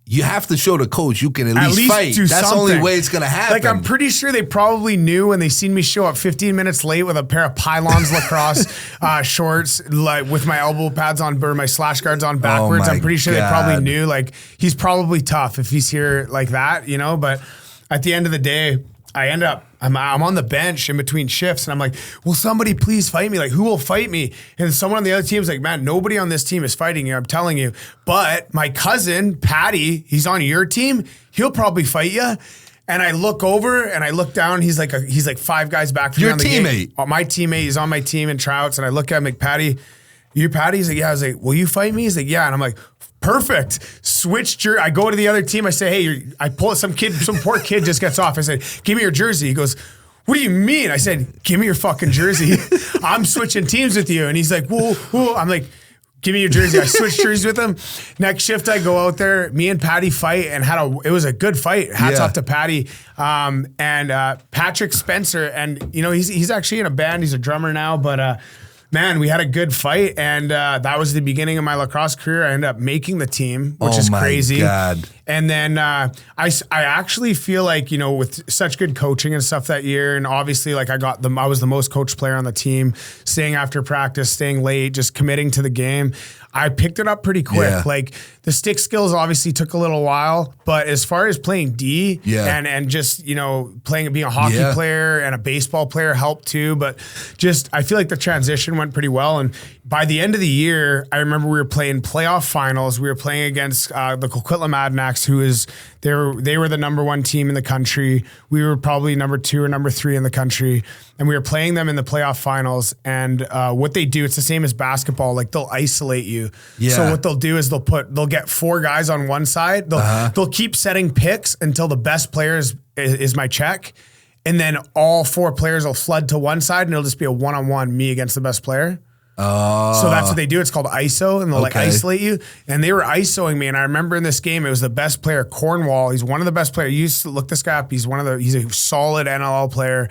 Speaker 2: you have to show the coach you can at least fight.
Speaker 1: Do
Speaker 2: That's
Speaker 1: something.
Speaker 2: the only way it's going to happen.
Speaker 1: Like, I'm pretty sure they probably knew when they seen me show up 15 minutes late with a pair of pylons lacrosse shorts, like with my elbow pads on, or my slash guards on backwards. I'm pretty sure they probably knew, like, he's probably tough if he's here like that, you know? But at the end of the day, I'm on the bench in between shifts, and I'm like, will somebody please fight me? Like, who will fight me? And someone on the other team is like, man, nobody on this team is fighting you, I'm telling you. But my cousin, Patty, he's on your team. He'll probably fight you. And I look over and I look down. He's like 5 guys back from me on the teammate. Game. My teammate, he's on my team in Trouts. And I look at him like, Patty, you Patty? He's like, yeah. I was like, will you fight me? He's like, yeah. And I'm like, perfect. I go to the other team. I say, hey, I pull some poor kid just gets off. I said, give me your jersey. He goes, what do you mean? I said, give me your fucking jersey. I'm switching teams with you. And he's like, whoa. I'm like, give me your jersey. I switched jerseys with him. Next shift, I go out there. Me and Patty fight, and it was a good fight. Hats off to Patty and Patrick Spencer. And you know, he's actually in a band. He's a drummer now, but. Man, we had a good fight, and that was the beginning of my lacrosse career. I ended up making the team, which is crazy.
Speaker 2: God.
Speaker 1: And then I actually feel like, you know, with such good coaching and stuff that year, and obviously like I was the most coached player on the team, staying after practice, staying late, just committing to the game. I picked it up pretty quick. Yeah. Like the stick skills obviously took a little while, but as far as playing D and just, you know, being a hockey player and a baseball player helped too. But just, I feel like the transition went pretty well. And by the end of the year, I remember we were playing playoff finals. We were playing against the Coquitlam Adanacs, they were the number 1 team in the country. We were probably number 2 or number 3 in the country. And we were playing them in the playoff finals. And what they do, it's the same as basketball. Like they'll isolate you. Yeah. So what they'll do is they'll get 4 guys on one side. They'll keep setting picks until the best player is my check. And then all 4 players will flood to one side, and it'll just be a one-on-one, me against the best player. So that's what they do. It's called ISO, and they'll like isolate you. And they were ISOing me. And I remember in this game, it was the best player, Cornwall. He's one of the best players. You used to look this guy up. He's a solid NLL player.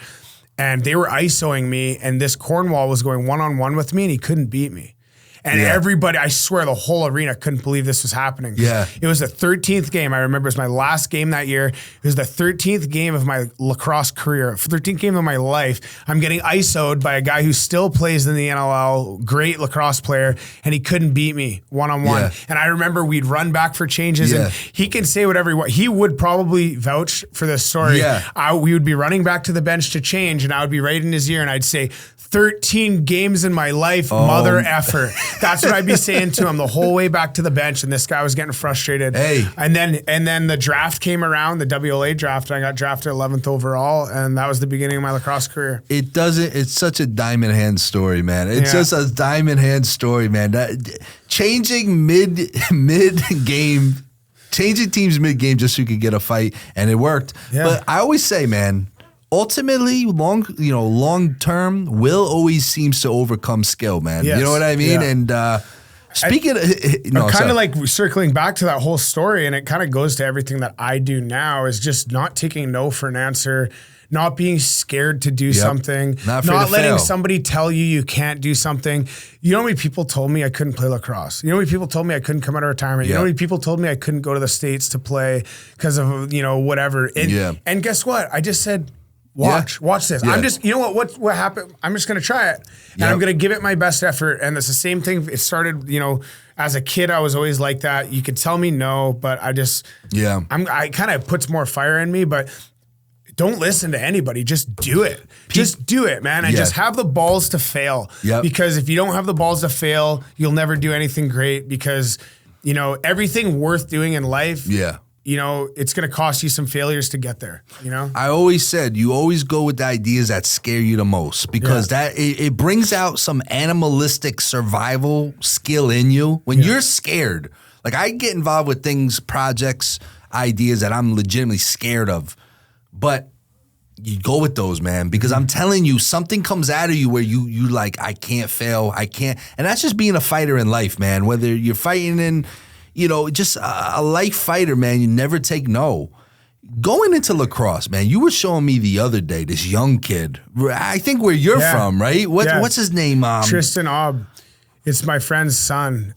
Speaker 1: And they were ISOing me. And this Cornwall was going one-on-one with me, and he couldn't beat me. And everybody, I swear, the whole arena couldn't believe this was happening. Yeah. It was the 13th game. I remember it was my last game that year. It was the 13th game of my lacrosse career, 13th game of my life. I'm getting ISO'd by a guy who still plays in the NLL, great lacrosse player, and he couldn't beat me one-on-one. Yeah. And I remember we'd run back for changes, and he can say whatever he wants. He would probably vouch for this story. Yeah. We would be running back to the bench to change, and I would be right in his ear, and I'd say, 13 games in my life, mother effer. That's what I'd be saying to him the whole way back to the bench, and this guy was getting frustrated. Hey. And then the draft came around, the WLA draft, and I got drafted 11th overall, and that was the beginning of my lacrosse career.
Speaker 2: It's such a diamond hand story, man. It's just a diamond hand story, man. Changing mid-game, changing teams mid-game just so you could get a fight, and it worked. Yeah. But I always say, man, ultimately, long term, will always seems to overcome skill, man. Yes. You know what I mean? Yeah. And speaking of,
Speaker 1: kind of like circling back to that whole story, and it kind of goes to everything that I do now, is just not taking no for an answer, not being scared to do something, not letting somebody tell you can't do something. You know how many people told me I couldn't play lacrosse? You know how many people told me I couldn't come out of retirement? You know how many people told me I couldn't go to the States to play because of, whatever. And guess what? I just said, watch this. Yeah. I'm just, what happened? I'm just going to try it, and I'm going to give it my best effort. And it's the same thing. It started, as a kid, I was always like that. You could tell me no, but I just, I kind of puts more fire in me, but don't listen to anybody. Just do it. Just do it, man. And just have the balls to fail. Yep. Because if you don't have the balls to fail, you'll never do anything great, because, everything worth doing in life, you know, it's going to cost you some failures to get there, you know?
Speaker 2: I always said, you always go with the ideas that scare you the most because that it brings out some animalistic survival skill in you. When you're scared, like I get involved with things, projects, ideas that I'm legitimately scared of, but you go with those, man, because I'm telling you, something comes out of you where you like, I can't fail, I can't. And that's just being a fighter in life, man, whether you're fighting in, you know, just a life fighter, man, you never take no. Going into lacrosse, man, you were showing me the other day, this young kid, I think where you're from, right? What's his name?
Speaker 1: Tristan Aub. It's my friend's son.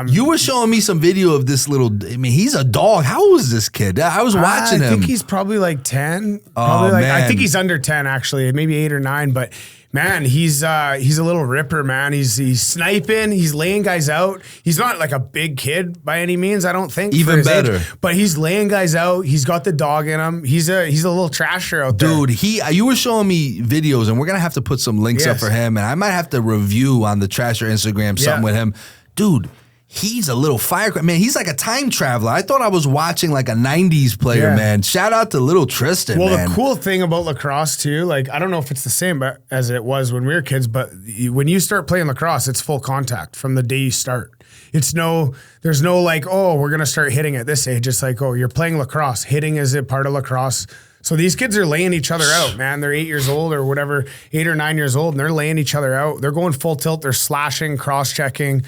Speaker 2: You were showing me some video of this little, I mean, he's a dog. How old is this kid? I was watching him.
Speaker 1: I think he's probably like 10.
Speaker 2: Man.
Speaker 1: I think he's under 10 actually, maybe 8 or 9, but man, he's a little ripper, man. He's sniping, he's laying guys out. He's not like a big kid by any means, I don't think.
Speaker 2: Even better.
Speaker 1: Age, but he's laying guys out. He's got the dog in him. He's a little trasher out there.
Speaker 2: Dude, you were showing me videos, and we're gonna have to put some links up for him, and I might have to review on the Trasher Instagram something with him. Dude, he's a little firecracker. Man, he's like a time traveler. I thought I was watching like a 90s player, man. Shout out to little Tristan,
Speaker 1: Well,
Speaker 2: man.
Speaker 1: the cool thing about lacrosse, too, like, I don't know if it's the same as it was when we were kids, but when you start playing lacrosse, it's full contact from the day you start. There's no like, oh, we're going to start hitting at this age. It's like, oh, you're playing lacrosse. Hitting is a part of lacrosse. So these kids are laying each other out, man. They're 8 years old or whatever, 8 or 9 years old, and they're laying each other out. They're going full tilt. They're slashing, cross-checking.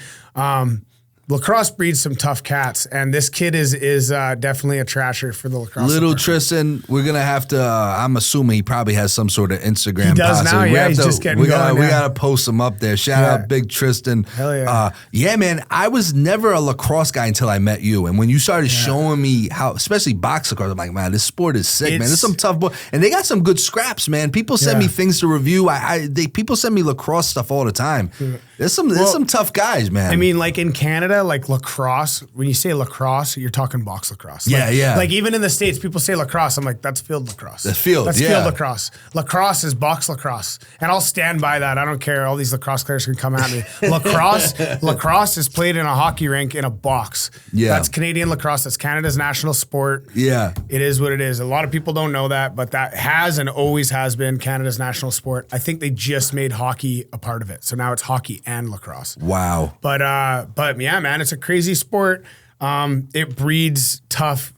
Speaker 1: Lacrosse breeds some tough cats, and this kid is definitely a trasher for the lacrosse.
Speaker 2: Little Tristan, we're gonna have to. I'm assuming he probably has some sort of Instagram.
Speaker 1: He does now, he's just getting going.
Speaker 2: We gotta post him up there. Shout out, Big Tristan.
Speaker 1: Hell yeah.
Speaker 2: Yeah, man. I was never a lacrosse guy until I met you, and when you started showing me how, especially box lacrosse, I'm like, man, this sport is sick, man. There's some tough boys, and they got some good scraps, man. People send me things to review. People send me lacrosse stuff all the time. There's some tough guys, man.
Speaker 1: I mean, like in Canada, like lacrosse, when you say lacrosse, you're talking box lacrosse.
Speaker 2: Yeah.
Speaker 1: Like even in the States, people say lacrosse. I'm like, that's field lacrosse.
Speaker 2: That's field
Speaker 1: lacrosse. Lacrosse is box lacrosse. And I'll stand by that. I don't care. All these lacrosse players can come at me. Lacrosse is played in a hockey rink in a box.
Speaker 2: Yeah.
Speaker 1: That's Canadian lacrosse. That's Canada's national sport.
Speaker 2: Yeah.
Speaker 1: It is what it is. A lot of people don't know that, but that has and always has been Canada's national sport. I think they just made hockey a part of it. So now it's hockey and lacrosse.
Speaker 2: Wow.
Speaker 1: But yeah, man, it's a crazy sport. It breeds tough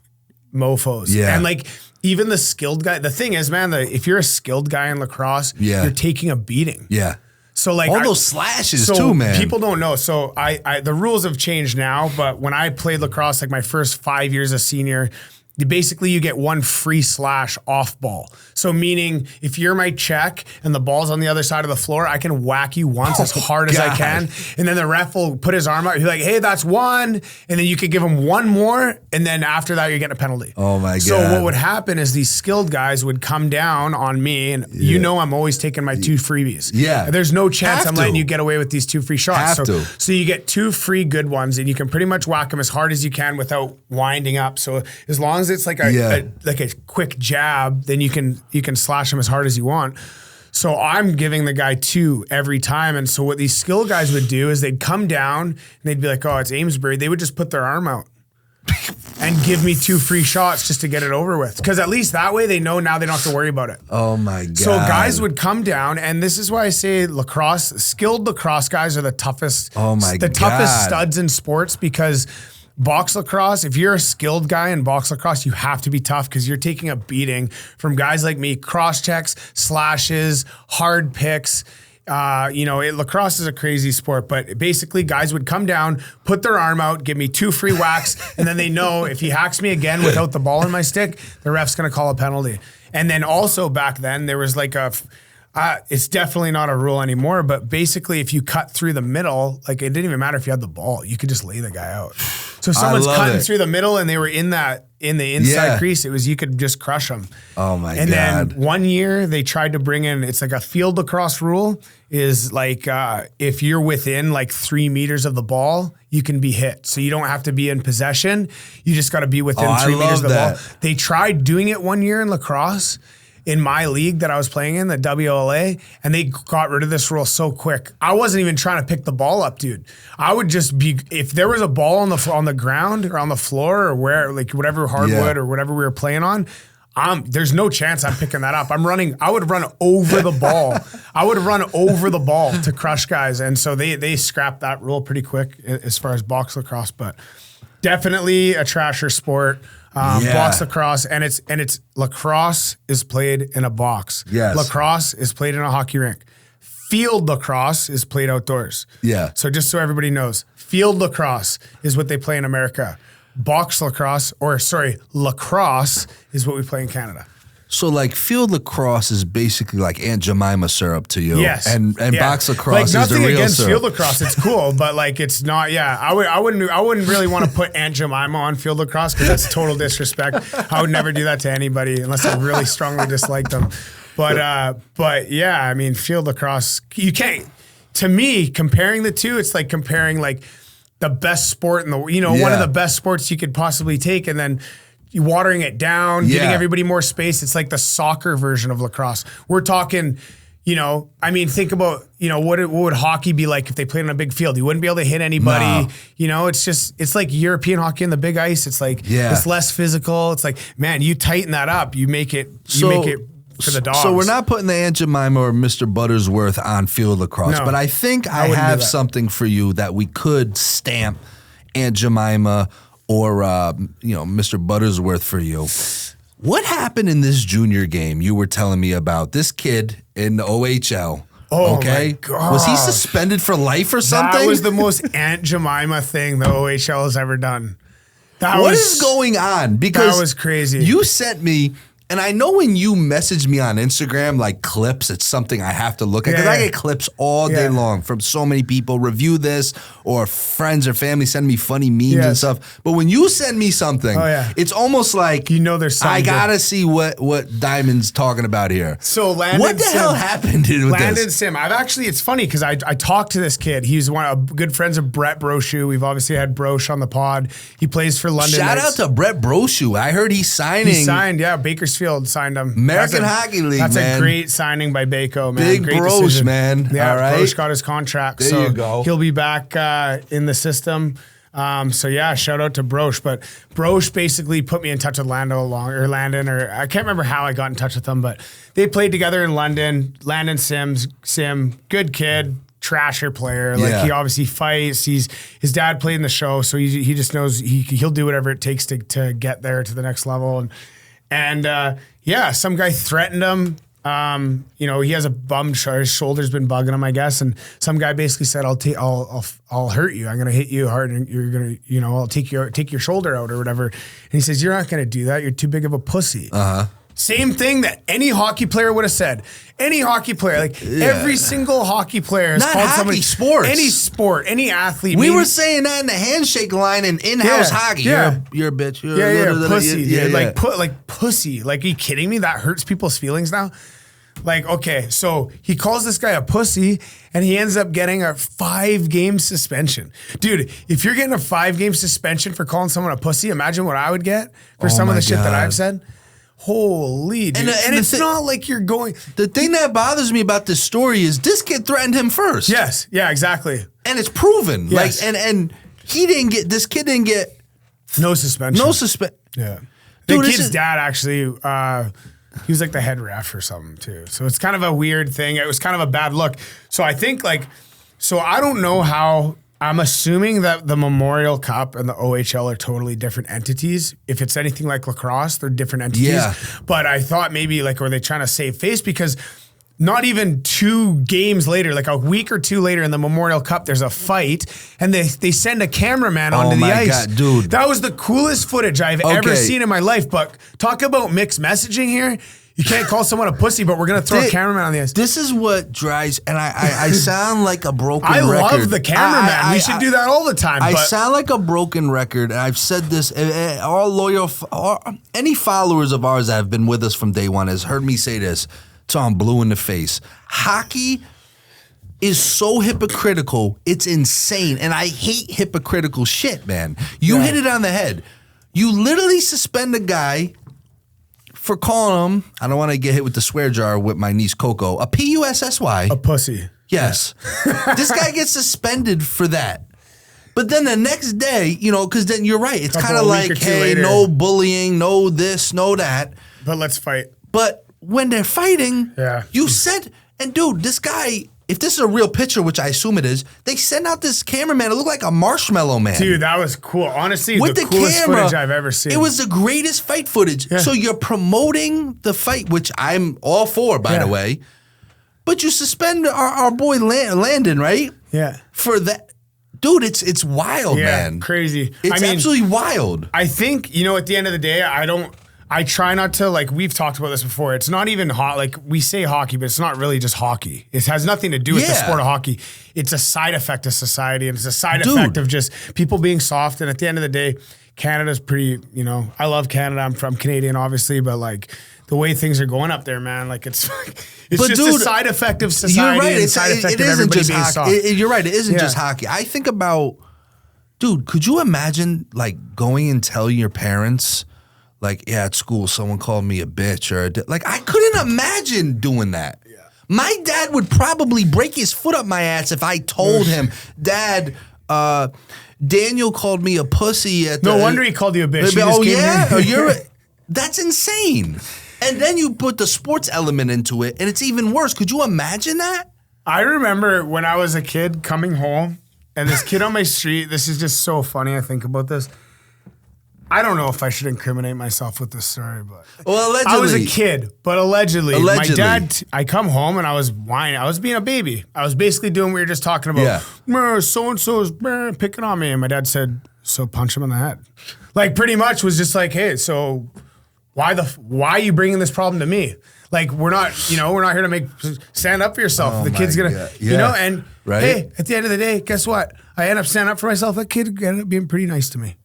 Speaker 1: mofos.
Speaker 2: Yeah.
Speaker 1: And like even the skilled guy, the thing is, man, if you're a skilled guy in lacrosse, you're taking a beating.
Speaker 2: Yeah.
Speaker 1: So like
Speaker 2: all those slashes too, man.
Speaker 1: People don't know. So the rules have changed now, but when I played lacrosse, like my first 5 years as senior, you get one free slash off ball. So meaning if you're my check and the ball's on the other side of the floor, I can whack you once as hard as I can. And then the ref will put his arm out. He's like, hey, that's one. And then you could give him one more. And then after that, you're getting a penalty.
Speaker 2: Oh my God.
Speaker 1: So what would happen is these skilled guys would come down on me. And you know I'm always taking my 2 freebies.
Speaker 2: Yeah.
Speaker 1: There's no chance I'm letting you get away with these 2 free shots. So you get 2 free good ones and you can pretty much whack them as hard as you can without winding up. So as long as it's like a quick jab, then you can slash them as hard as you want. So I'm giving the guy 2 every time. And so what these skill guys would do is they'd come down and they'd be like, oh, it's Amesbury. They would just put their arm out and give me 2 free shots just to get it over with. Because at least that way they know now they don't have to worry about it.
Speaker 2: Oh my God.
Speaker 1: So guys would come down, and this is why I say skilled lacrosse guys are the toughest.
Speaker 2: Oh my God.
Speaker 1: The toughest studs in sports, because box lacrosse, if you're a skilled guy in box lacrosse, you have to be tough because you're taking a beating from guys like me. Cross checks, slashes, hard picks. Lacrosse is a crazy sport, but basically guys would come down, put their arm out, give me 2 free whacks, and then they know if he hacks me again without the ball in my stick, the ref's going to call a penalty. And then also back then there was like it's definitely not a rule anymore, but basically if you cut through the middle, like it didn't even matter if you had the ball, you could just lay the guy out. So if someone's cutting through the middle and they were in the inside crease, you could just crush them.
Speaker 2: Oh my God.
Speaker 1: And then one year they tried to bring in, it's like a field lacrosse rule is like, if you're within like 3 meters of the ball, you can be hit. So you don't have to be in possession. You just got to be within 3 meters of the ball. They tried doing it one year in lacrosse, in my league that I was playing in, the WLA, and they got rid of this rule so quick. I wasn't even trying to pick the ball up, dude. I would just be, if there was a ball on the ground or on the floor or where, like whatever hardwood or whatever we were playing on, there's no chance I'm picking that up. I would run over the ball. I would run over the ball to crush guys. And so they scrapped that rule pretty quick as far as box lacrosse, but definitely a trasher sport. Box lacrosse, and it's lacrosse is played in a box.
Speaker 2: Yes.
Speaker 1: Lacrosse is played in a hockey rink. Field lacrosse is played outdoors.
Speaker 2: Yeah.
Speaker 1: So just so everybody knows, field lacrosse is what they play in America. Lacrosse is what we play in Canada.
Speaker 2: So like field lacrosse is basically like Aunt Jemima syrup to you.
Speaker 1: Yes.
Speaker 2: And box lacrosse
Speaker 1: like
Speaker 2: is the real
Speaker 1: nothing against
Speaker 2: syrup.
Speaker 1: field lacrosse. It's cool, but like it's not, I wouldn't really want to put Aunt Jemima on field lacrosse because that's total disrespect. I would never do that to anybody unless I really strongly disliked them. But yeah, I mean, field lacrosse, you can't, to me, comparing the two, it's like comparing like the best sport in the, one of the best sports you could possibly take, and then you watering it down, giving everybody more space. It's like the soccer version of lacrosse. We're talking, think about, what would hockey be like if they played on a big field? You wouldn't be able to hit anybody. No. It's like European hockey on the big ice. It's like, it's less physical. It's like, man, you tighten that up. You make it for the dogs.
Speaker 2: So we're not putting the Aunt Jemima or Mr. Buttersworth on field lacrosse, but I think I have something for you that we could stamp Aunt Jemima or Mr. Buttersworth for you. What happened in this junior game you were telling me about? This kid in the OHL.
Speaker 1: Oh,
Speaker 2: okay.
Speaker 1: My God.
Speaker 2: Was he suspended for life or something?
Speaker 1: That was the most Aunt Jemima thing the OHL has ever done.
Speaker 2: What is going on? Because
Speaker 1: that was crazy.
Speaker 2: You sent me, and I know when you message me on Instagram, like clips, it's something I have to look at because I get clips all day long from so many people. Review this, or friends or family send me funny memes and stuff. But when you send me something, it's almost like
Speaker 1: there's something.
Speaker 2: I gotta see what Diamond's talking about here.
Speaker 1: So Landon,
Speaker 2: what the hell happened with
Speaker 1: Landon
Speaker 2: this?
Speaker 1: Sim. it's funny because I talked to this kid. He's one of good friends of Brett Brochu. We've obviously had Broche on the pod. He plays for London.
Speaker 2: Shout out to Brett Brochu. I heard he's signing.
Speaker 1: He signed, Bakersfield signed him.
Speaker 2: American Hockey League,
Speaker 1: that's
Speaker 2: man.
Speaker 1: a great signing by Bako, man.
Speaker 2: Big
Speaker 1: great
Speaker 2: Broche,
Speaker 1: decision.
Speaker 2: man.
Speaker 1: Yeah,
Speaker 2: all right.
Speaker 1: Broche got his contract.
Speaker 2: There you go.
Speaker 1: He'll be back in the system. Shout out to Broche. But Broche basically put me in touch with Landon, or I can't remember how I got in touch with them, but they played together in London. Landon Sim, good kid, trasher player. Like he obviously fights. His dad played in the show, so he just knows he'll do whatever it takes to get there to the next level. And some guy threatened him. He has a bum shoulder. His shoulder's been bugging him, I guess. And some guy basically said, I'll hurt you. I'm going to hit you hard, and you're going to, I'll take your shoulder out or whatever. And he says, you're not going to do that. You're too big of a pussy. Same thing that any hockey player would have said. Any hocky player, every single hockey player has called somebody.
Speaker 2: Sports.
Speaker 1: Any sport, any athlete.
Speaker 2: We were saying that in the handshake line in in-house hockey. You're a bitch.
Speaker 1: Pussy. Like pussy. Like, are you kidding me? That hurts people's feelings now. Like, okay, so he calls this guy a pussy, and he ends up getting a 5-game suspension. Dude, if you're getting a 5-game suspension for calling someone a pussy, imagine what I would get for some of the shit that I've said. Holy dude. And it's not like you're going.
Speaker 2: The thing that bothers me about this story is this kid threatened him first.
Speaker 1: Yes. Yeah, exactly.
Speaker 2: And it's proven.
Speaker 1: Yes.
Speaker 2: And this kid didn't get
Speaker 1: no suspension. Yeah.
Speaker 2: Dude,
Speaker 1: the kid's dad actually, he was like the head ref or something too. So it's kind of a weird thing. It was kind of a bad look. So I think I don't know how. I'm assuming that the Memorial Cup and the OHL are totally different entities. If it's anything like lacrosse, they're different entities. Yeah. But I thought maybe were they trying to save face? Because not even 2 games later, like a week or 2 later in the Memorial Cup, there's a fight, and they send a cameraman onto the ice.
Speaker 2: God, dude.
Speaker 1: That was the coolest footage I've ever seen in my life. But talk about mixed messaging here. You can't call someone a pussy, but we're going to throw a cameraman on the ice.
Speaker 2: This is what drives, and I sound like a broken record.
Speaker 1: I love the cameraman. We should do that all the time.
Speaker 2: I sound like a broken record, and I've said this. Any followers of ours that have been with us from day one has heard me say this till I'm blue in the face. Hockey is so hypocritical. It's insane, and I hate hypocritical shit, man. You hit it on the head. You literally suspend a guy for calling him, I don't want to get hit with the swear jar with my niece Coco, a P-U-S-S-Y.
Speaker 1: A pussy.
Speaker 2: Yes. This guy gets suspended for that. But then the next day, because then you're right. It's kind of like, hey, later, no bullying, no this, no that.
Speaker 1: But let's fight.
Speaker 2: But when they're fighting, you said, and dude, this guy, if this is a real picture, which I assume it is, they send out this cameraman. It looked like a marshmallow man.
Speaker 1: Dude, that was cool. Honestly, with the coolest footage I've ever seen.
Speaker 2: It was the greatest fight footage. Yeah. So you're promoting the fight, which I'm all for, by the way. But you suspend our boy Landon, right?
Speaker 1: Yeah.
Speaker 2: For that. Dude, it's wild, man.
Speaker 1: Crazy.
Speaker 2: It's absolutely wild.
Speaker 1: I think, at the end of the day, I try not to, we've talked about this before. It's not even we say hockey, but it's not really just hockey. It has nothing to do with the sport of hockey. It's a side effect of society, and it's a side effect of just people being soft. And at the end of the day, Canada's pretty, I love Canada. I'm Canadian, obviously, but the way things are going up there, man, it's just a side effect of society. You're right.
Speaker 2: It's
Speaker 1: side effect
Speaker 2: it
Speaker 1: of
Speaker 2: isn't
Speaker 1: everybody
Speaker 2: just
Speaker 1: being
Speaker 2: hockey.
Speaker 1: soft.
Speaker 2: You're right. It isn't just hockey. I think about, dude, could you imagine going and telling your parents, at school, someone called me a bitch I couldn't imagine doing that. Yeah. My dad would probably break his foot up my ass if I told him, Dad, Daniel called me a pussy at
Speaker 1: No wonder he called you a bitch.
Speaker 2: That's insane. And then you put the sports element into it, and it's even worse. Could you imagine that?
Speaker 1: I remember when I was a kid coming home, and this kid on my street, this is just so funny, I think about this. I don't know if I should incriminate myself with this story, but
Speaker 2: allegedly.
Speaker 1: I was a kid, but allegedly. My dad, I come home and I was whining. I was being a baby. I was basically doing what we were just talking about. Yeah. So-and-so's picking on me. And my dad said, so punch him in the head. Pretty much was just hey, so why are you bringing this problem to me? We're not here to stand up for yourself. The kid's gonna, and hey, at the end of the day, guess what? I end up standing up for myself. That kid ended up being pretty nice to me.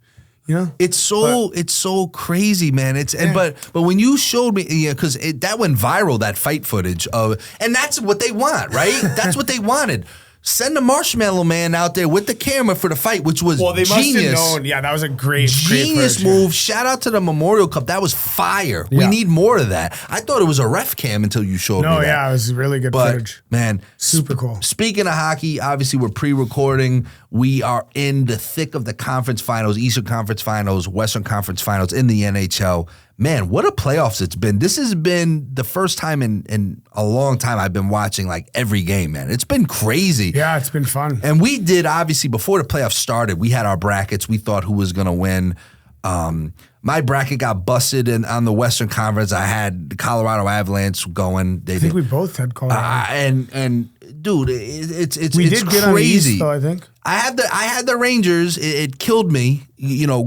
Speaker 2: It's so crazy, man. But when you showed me, because that went viral, that fight footage and that's what they want, right? That's what they wanted. Send the Marshmallow Man out there with the camera for the fight, which was
Speaker 1: they
Speaker 2: genius.
Speaker 1: Must have known. Yeah, that was a
Speaker 2: genius move. Shout out to the Memorial Cup. That was fire. Yeah. We need more of that. I thought it was a ref cam until you showed me that.
Speaker 1: No, yeah, it was really good footage.
Speaker 2: Man,
Speaker 1: super cool.
Speaker 2: Speaking of hockey, obviously we're pre-recording. We are in the thick of the conference finals, Eastern Conference Finals, Western Conference Finals in the NHL. Man, what a playoffs it's been. This has been the first time in a long time I've been watching every game, man. It's been crazy.
Speaker 1: Yeah, it's been fun.
Speaker 2: And we did, obviously, before the playoffs started, we had our brackets. We thought who was going to win. My bracket got busted on the Western Conference. I had the Colorado Avalanche going.
Speaker 1: I think we both had Colorado.
Speaker 2: And dude, it's
Speaker 1: we did get
Speaker 2: crazy.
Speaker 1: On the East, though, I think.
Speaker 2: I had the Rangers. It killed me,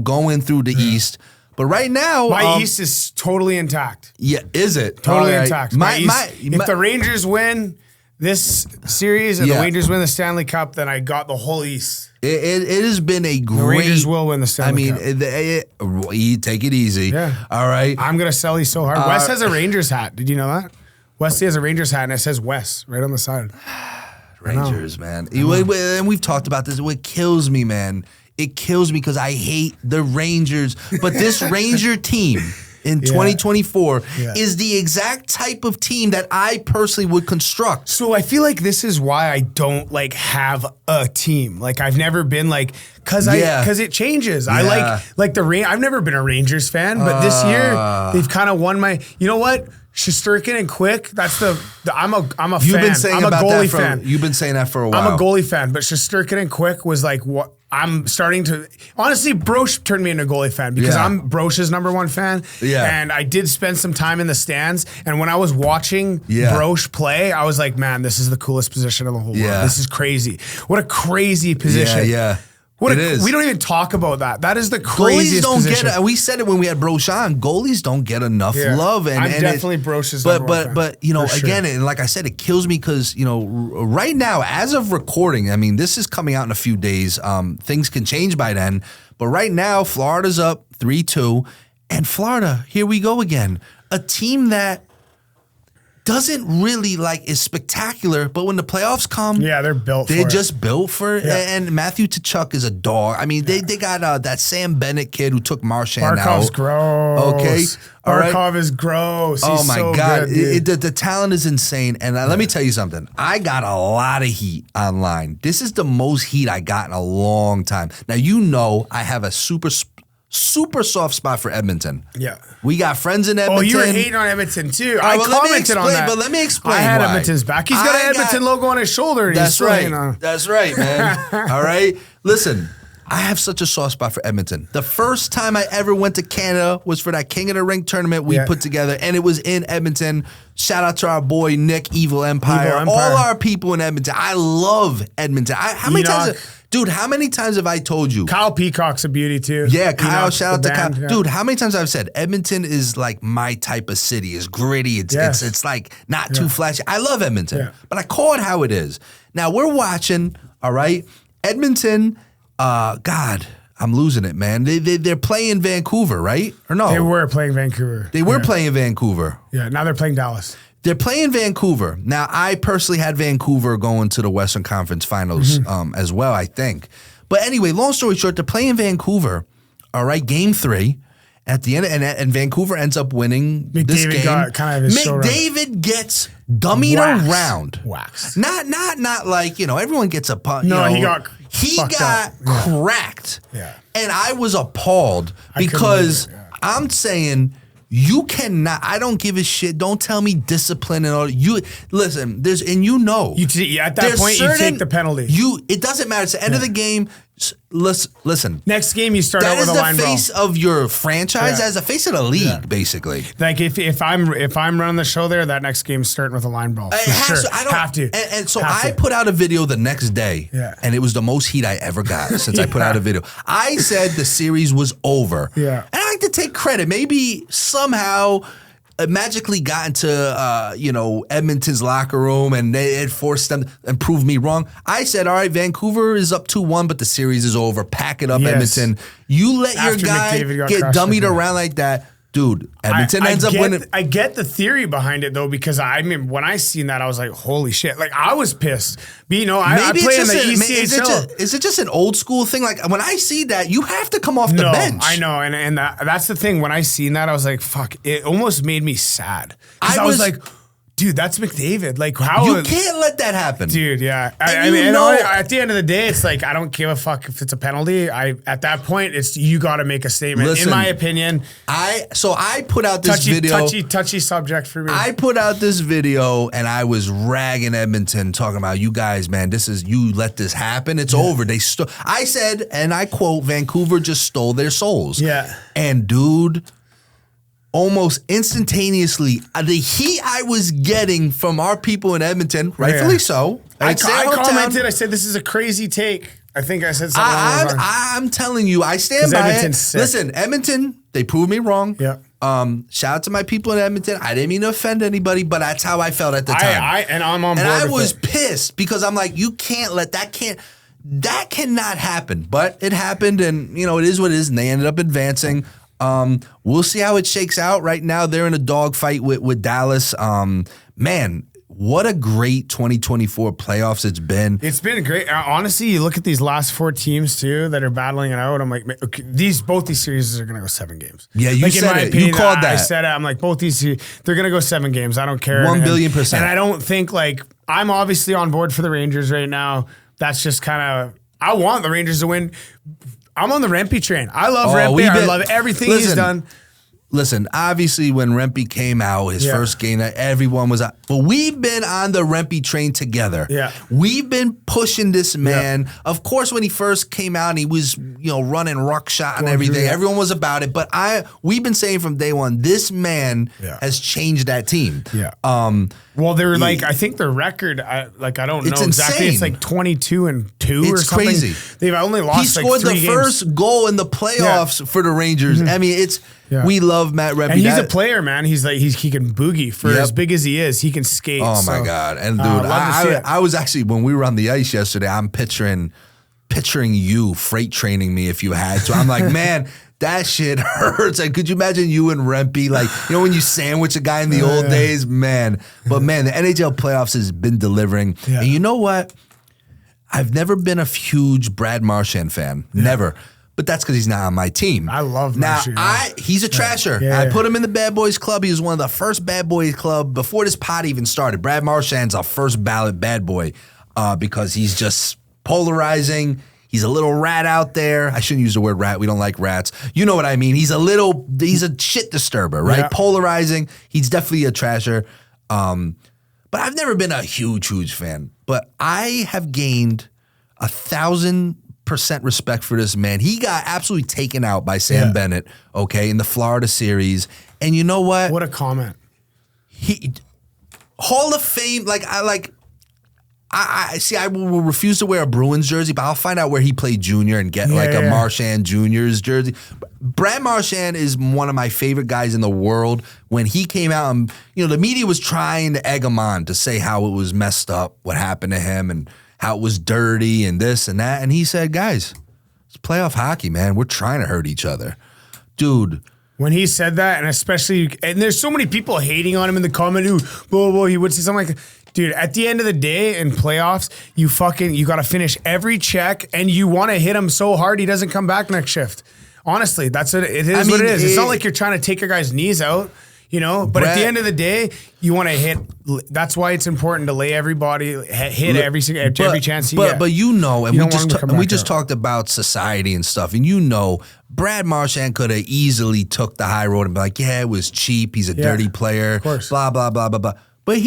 Speaker 2: going through the East. But right now,
Speaker 1: my East is totally intact.
Speaker 2: Yeah, is it
Speaker 1: totally intact? If the Rangers win this series and the Rangers win the Stanley Cup, then I got the whole East.
Speaker 2: It has been a great.
Speaker 1: The Rangers will win the Stanley Cup.
Speaker 2: Take it easy.
Speaker 1: Yeah.
Speaker 2: All right.
Speaker 1: I'm gonna sell you so hard. Wes has a Rangers hat. Did you know that? Wesley has a Rangers hat and it says Wes right on the side.
Speaker 2: Rangers, man. And we've talked about this. It kills me, man. It kills me because I hate the Rangers. But this Ranger team in 2024 is the exact type of team that I personally would construct.
Speaker 1: So I feel like this is why I don't have a team. I've never been because it changes. Yeah. I like the I've never been a Rangers fan, but this year they've kind of won my. You know what? Shesterkin and Quick. That's I'm a fan.
Speaker 2: You've been saying
Speaker 1: I'm a
Speaker 2: about
Speaker 1: goalie
Speaker 2: that
Speaker 1: fan.
Speaker 2: You've been saying that for a while.
Speaker 1: I'm a goalie fan, but Shesterkin and Quick was what. I'm starting to honestly. Broch turned me into a goalie fan because I'm Broch's number one fan. Yeah, and I did spend some time in the stands. And when I was watching Broch play, I was like, "Man, this is the coolest position in the whole world. This is crazy. What a crazy position."
Speaker 2: Yeah.
Speaker 1: We don't even talk about that. That is the craziest position.
Speaker 2: We said it when we had Broch on. Goalies don't get enough love. And
Speaker 1: I'm definitely Broch's number one fan.
Speaker 2: But again, and like I said, it kills me because right now, as of recording, I mean, this is coming out in a few days. Things can change by then. But right now, Florida's up 3-2, and Florida, here we go again, a team that doesn't really is spectacular, but when the playoffs come,
Speaker 1: they're built for it.
Speaker 2: They're just built for it. And Matthew Tkachuk is a dog. I mean, they got that Sam Bennett kid who took Marchand
Speaker 1: Barkov's
Speaker 2: out.
Speaker 1: gross.
Speaker 2: Okay.
Speaker 1: Barkov is gross.
Speaker 2: Oh
Speaker 1: He's
Speaker 2: my
Speaker 1: so
Speaker 2: God.
Speaker 1: good,
Speaker 2: The talent is insane. And let me tell you something. I got a lot of heat online. This is the most heat I got in a long time. Now, I have a super soft spot for Edmonton.
Speaker 1: Yeah.
Speaker 2: We got friends in Edmonton.
Speaker 1: Oh, you were hating on Edmonton too. I commented on that.
Speaker 2: But let me explain
Speaker 1: I had
Speaker 2: why.
Speaker 1: Edmonton's back. He's got an Edmonton logo on his shoulder.
Speaker 2: That's right. That's right, man. All right. Listen, I have such a soft spot for Edmonton. The first time I ever went to Canada was for that King of the Ring tournament we put together, and it was in Edmonton. Shout out to our boy Nick, Evil Empire. All our people in Edmonton. I love Edmonton. How many times have I told you?
Speaker 1: Kyle Peacock's a beauty too.
Speaker 2: Yeah, Kyle. Shout out to Kyle.
Speaker 1: Yeah.
Speaker 2: Dude, how many times I've said Edmonton is like my type of city. It's gritty. It's like not too flashy. I love Edmonton, but I call it how it is. Now we're watching. All right, Edmonton. God, I'm losing it, man. They're playing Vancouver, right? Or no?
Speaker 1: They were playing Vancouver.
Speaker 2: They were playing Vancouver.
Speaker 1: Yeah, now they're playing Dallas.
Speaker 2: They're playing Vancouver. Now, I personally had Vancouver going to the Western Conference Finals as well, I think. But anyway, long story short, they're playing Vancouver, all right, game 3. At the end, and Vancouver ends up winning this game.
Speaker 1: Got kind of his
Speaker 2: McDavid gets dummied around.
Speaker 1: Waxed.
Speaker 2: Not like, everyone gets a punt.
Speaker 1: No,
Speaker 2: he got cracked.
Speaker 1: Yeah.
Speaker 2: And I was appalled because I'm saying you cannot. I don't give a shit. Don't tell me discipline and all. Listen. At that point you take the penalty. It doesn't matter. It's the end of the game. Listen.
Speaker 1: Next game you start out with a line brawl.
Speaker 2: That is the face of your franchise, as the face of the league, basically.
Speaker 1: Like if I'm running the show there, that next game's starting with a line brawl. For sure. Have to.
Speaker 2: And so I put out a video the next day, and it was the most heat I ever got since I put out a video. I said the series was over.
Speaker 1: Yeah.
Speaker 2: And I like to take credit. Maybe somehow magically got into Edmonton's locker room and it forced them and proved me wrong. I said, all right, Vancouver is up 2-1, but the series is over. Pack it up, Edmonton. You let your guy get dummied around like that. Dude, Edmonton ends up winning.
Speaker 1: I get the theory behind it though, because I mean, when I seen that, I was like, "Holy shit!" Like I was pissed. But I play in the ECHL.
Speaker 2: Is it just an old school thing? Like when I see that, you have to come off the bench.
Speaker 1: I know, and that's the thing. When I seen that, I was like, "Fuck!" It almost made me sad because I was like, dude, that's McDavid. Like, how
Speaker 2: you can't let that happen,
Speaker 1: dude. Yeah, at the end of the day, it's like I don't give a fuck if it's a penalty. At that point, it's you got to make a statement. Listen, in my opinion,
Speaker 2: I put out this video.
Speaker 1: Touchy subject for me.
Speaker 2: I put out this video and I was ragging Edmonton, talking about you guys, man. You let this happen. It's over. I said, and I quote, Vancouver just stole their souls.
Speaker 1: Yeah,
Speaker 2: and dude. Almost instantaneously, the heat I was getting from our people in Edmonton, rightfully so.
Speaker 1: I commented. I said, "This is a crazy take." I think I said something.
Speaker 2: I'm telling you, I stand by it. Listen, Edmonton, they proved me wrong.
Speaker 1: Yeah.
Speaker 2: Shout out to my people in Edmonton. I didn't mean to offend anybody, but that's how I felt at the time.
Speaker 1: I'm on board.
Speaker 2: And I was pissed because I'm like, you can't let that cannot happen. But it happened, and it is what it is, and they ended up advancing. We'll see how it shakes out. Right now, they're in a dogfight with Dallas. Man, what a great 2024 playoffs it's been.
Speaker 1: It's been great. Honestly, you look at these last 4 teams too that are battling it out. I'm like, okay, both these series are going to go 7 games.
Speaker 2: Yeah, you
Speaker 1: like,
Speaker 2: said
Speaker 1: in my
Speaker 2: it.
Speaker 1: Opinion,
Speaker 2: you called that.
Speaker 1: I said it. I'm like, both these, they're going to go 7 games. I don't care.
Speaker 2: 1 billion %.
Speaker 1: And I don't think I'm obviously on board for the Rangers right now. That's just kind of, I want the Rangers to win. I'm on the Rempe train. I love Rempe. I love everything he's done.
Speaker 2: Listen, obviously when Rempe came out, his first game, everyone was out. But we've been on the Rempe train together.
Speaker 1: Yeah.
Speaker 2: We've been pushing this man. Yeah. Of course, when he first came out, he was, running ruck shot and everything. Everyone was about it. But we've been saying from day one, this man has changed that team.
Speaker 1: Yeah. Well, they're I think their record, I don't know exactly. It's like 22-2 or something. It's crazy. They've only lost 3 games. He scored the
Speaker 2: first goal in the playoffs for the Rangers. Mm-hmm. I mean, we love Matt Rempe.
Speaker 1: And he's a player, man. He can boogie. For as big as he is, he can skate.
Speaker 2: Oh, my God. And, dude, I was actually, when we were on the ice yesterday, I'm picturing you freight training me if you had to. I'm like, man, That shit hurts. Like, could you imagine you and Rempe, like, when you sandwich a guy in the old days, man. But man, the NHL playoffs has been delivering. Yeah. And you know what? I've never been a huge Brad Marchand fan. Never. But that's because he's not on my team.
Speaker 1: I love Marchand.
Speaker 2: He's a trasher. I put him in the Bad Boys Club. He was one of the first Bad Boys Club before this pod even started. Brad Marchand's our first ballot bad boy because he's just polarizing. He's a little rat out there. I shouldn't use the word rat. We don't like rats. You know what I mean. He's a shit disturber, right? Yeah. Polarizing. He's definitely a trasher. But I've never been a huge fan. But I have gained 1,000% respect for this man. He got absolutely taken out by Sam Bennett, okay, in the Florida series. And you know what?
Speaker 1: What a comment.
Speaker 2: Hall of Fame, I see. I will refuse to wear a Bruins jersey, but I'll find out where he played junior and get a Marchand Juniors jersey. Brad Marchand is one of my favorite guys in the world. When he came out, and the media was trying to egg him on to say how it was messed up, what happened to him, and how it was dirty and this and that. And he said, "Guys, it's playoff hockey, man. We're trying to hurt each other, dude."
Speaker 1: When he said that, and especially, and there's so many people hating on him in the comment who, he would say something like, dude, at the end of the day in playoffs, you got to finish every check, and you want to hit him so hard he doesn't come back next shift. Honestly, that's what it is. What it is. It's not like you're trying to take your guy's knees out, But at the end of the day, you want to hit. That's why it's important to lay everybody hit every chance you get.
Speaker 2: But and we just talked about society and stuff, and Brad Marchand could have easily took the high road and be like, yeah, it was cheap. He's a dirty player.
Speaker 1: Of course.
Speaker 2: Blah blah blah blah blah. But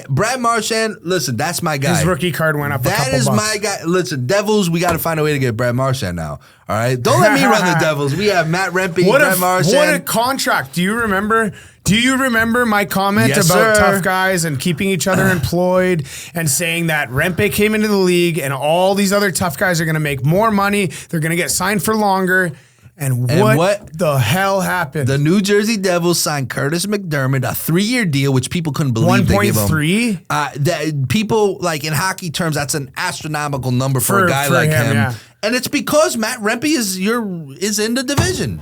Speaker 2: Brad Marchand, listen, that's my guy.
Speaker 1: His rookie card went up a couple bucks.
Speaker 2: My guy. Listen, Devils, we got to find a way to get Brad Marchand now. All right? Don't let me run the Devils. We have Matt Rempe, Brad Marchand.
Speaker 1: What a contract. Do you remember my comment about tough guys and keeping each other employed and saying that Rempe came into the league and all these other tough guys are going to make more money, they're going to get signed for longer? And what the hell happened?
Speaker 2: The New Jersey Devils signed Curtis McDermott, a 3-year deal, which people couldn't believe they gave him.
Speaker 1: 1.3?
Speaker 2: People, like, in hockey terms, that's an astronomical number for a guy like him. Yeah. And it's because Matt Rempe is in the division.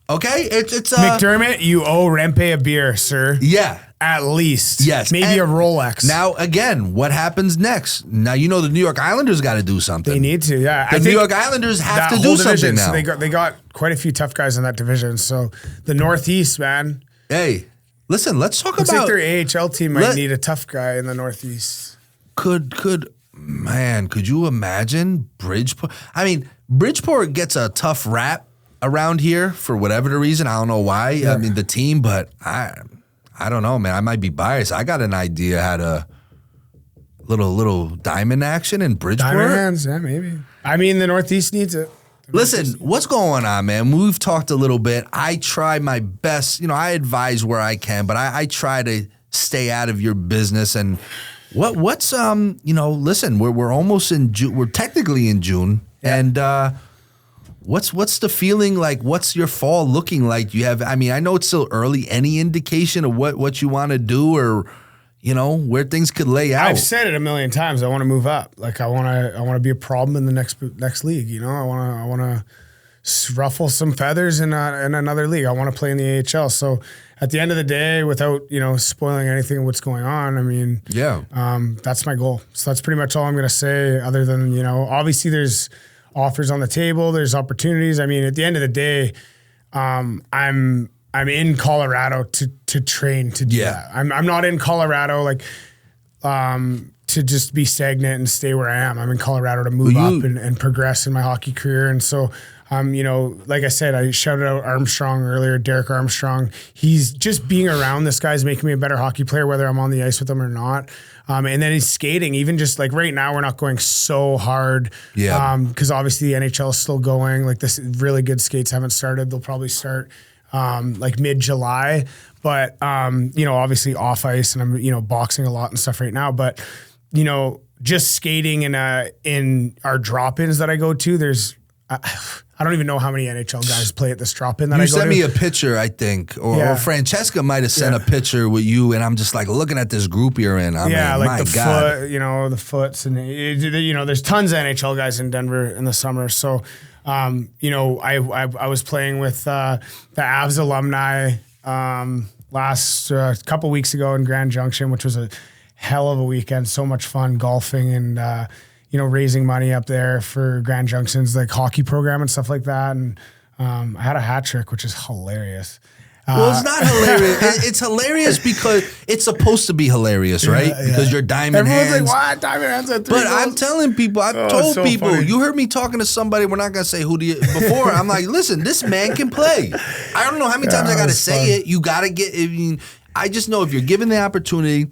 Speaker 2: Okay? It's
Speaker 1: McDermott, you owe Rempe a beer, sir.
Speaker 2: Yeah.
Speaker 1: At least.
Speaker 2: Yes.
Speaker 1: Maybe a Rolex.
Speaker 2: Now, again, what happens next? Now, the New York Islanders got to do something.
Speaker 1: They need to, yeah.
Speaker 2: The New York Islanders have to do something now.
Speaker 1: So they got quite a few tough guys in that division. So the Northeast, man.
Speaker 2: Hey, listen, let's talk
Speaker 1: Looks
Speaker 2: about...
Speaker 1: like their AHL team might need a tough guy in the Northeast.
Speaker 2: Could you imagine Bridgeport? I mean, Bridgeport gets a tough rap around here for whatever the reason. I don't know why. Yeah. I mean, the team, but I don't know, man. I might be biased. I got an idea how to little diamond action in Bridgeport.
Speaker 1: Diamond hands, yeah, maybe. I mean, the Northeast needs it.
Speaker 2: Listen, what's going on, man? We've talked a little bit. I try my best. I advise where I can, but I try to stay out of your business. And what's listen, we're almost in June. We're technically in June, and What's the feeling like? What's your fall looking like? You have, I know it's still early. Any indication of what you want to do, or where things could lay out?
Speaker 1: I've said it a million times. I want to move up. Like I want to be a problem in the next league. I want to ruffle some feathers in another league. I want to play in the AHL. So at the end of the day, without spoiling anything of what's going on, that's my goal. So that's pretty much all I'm going to say. Other than obviously there's offers on the table. There's opportunities. At the end of the day, I'm in Colorado to train to do that. I'm not in Colorado to just be stagnant and stay where I am. I'm in Colorado to move up and progress in my hockey career. And so, like I said, I shouted out Armstrong earlier, Derek Armstrong. He's just being around this guy's making me a better hockey player, whether I'm on the ice with him or not. And then he's skating, even just like right now, we're not going so hard. Yeah. Because obviously the NHL is still going. Like this really good skates haven't started. They'll probably start mid-July. But, obviously off ice and I'm, boxing a lot and stuff right now. But, just skating in our drop-ins that I go to, there's I don't even know how many NHL guys play at this drop-in that I go to.
Speaker 2: You sent me a picture, I think, or Francesca might have sent a picture with you, and I'm just like looking at this group you're in. Foot, the foots, and there's tons of NHL guys in Denver in the summer. So,
Speaker 1: you know, I was playing with the Avs alumni last couple weeks ago in Grand Junction, which was a hell of a weekend. So much fun golfing and you know, raising money up there for Grand Junction's like hockey program and stuff like that. And I had a hat trick, which is hilarious.
Speaker 2: Well, it's not hilarious. It's hilarious because it's supposed to be hilarious, right?
Speaker 1: Yeah.
Speaker 2: Because you're diamond
Speaker 1: Everyone's
Speaker 2: hands.
Speaker 1: like, what? Diamond hands at 3
Speaker 2: But
Speaker 1: goals?
Speaker 2: I'm telling people, I've told
Speaker 1: so
Speaker 2: people,
Speaker 1: funny.
Speaker 2: you heard me talking to somebody, we're not going to say who before. I'm like, listen, this man can play. I don't know how many times I got to
Speaker 1: that's
Speaker 2: say
Speaker 1: fun.
Speaker 2: it. You got to get, I mean, I just know if you're given the opportunity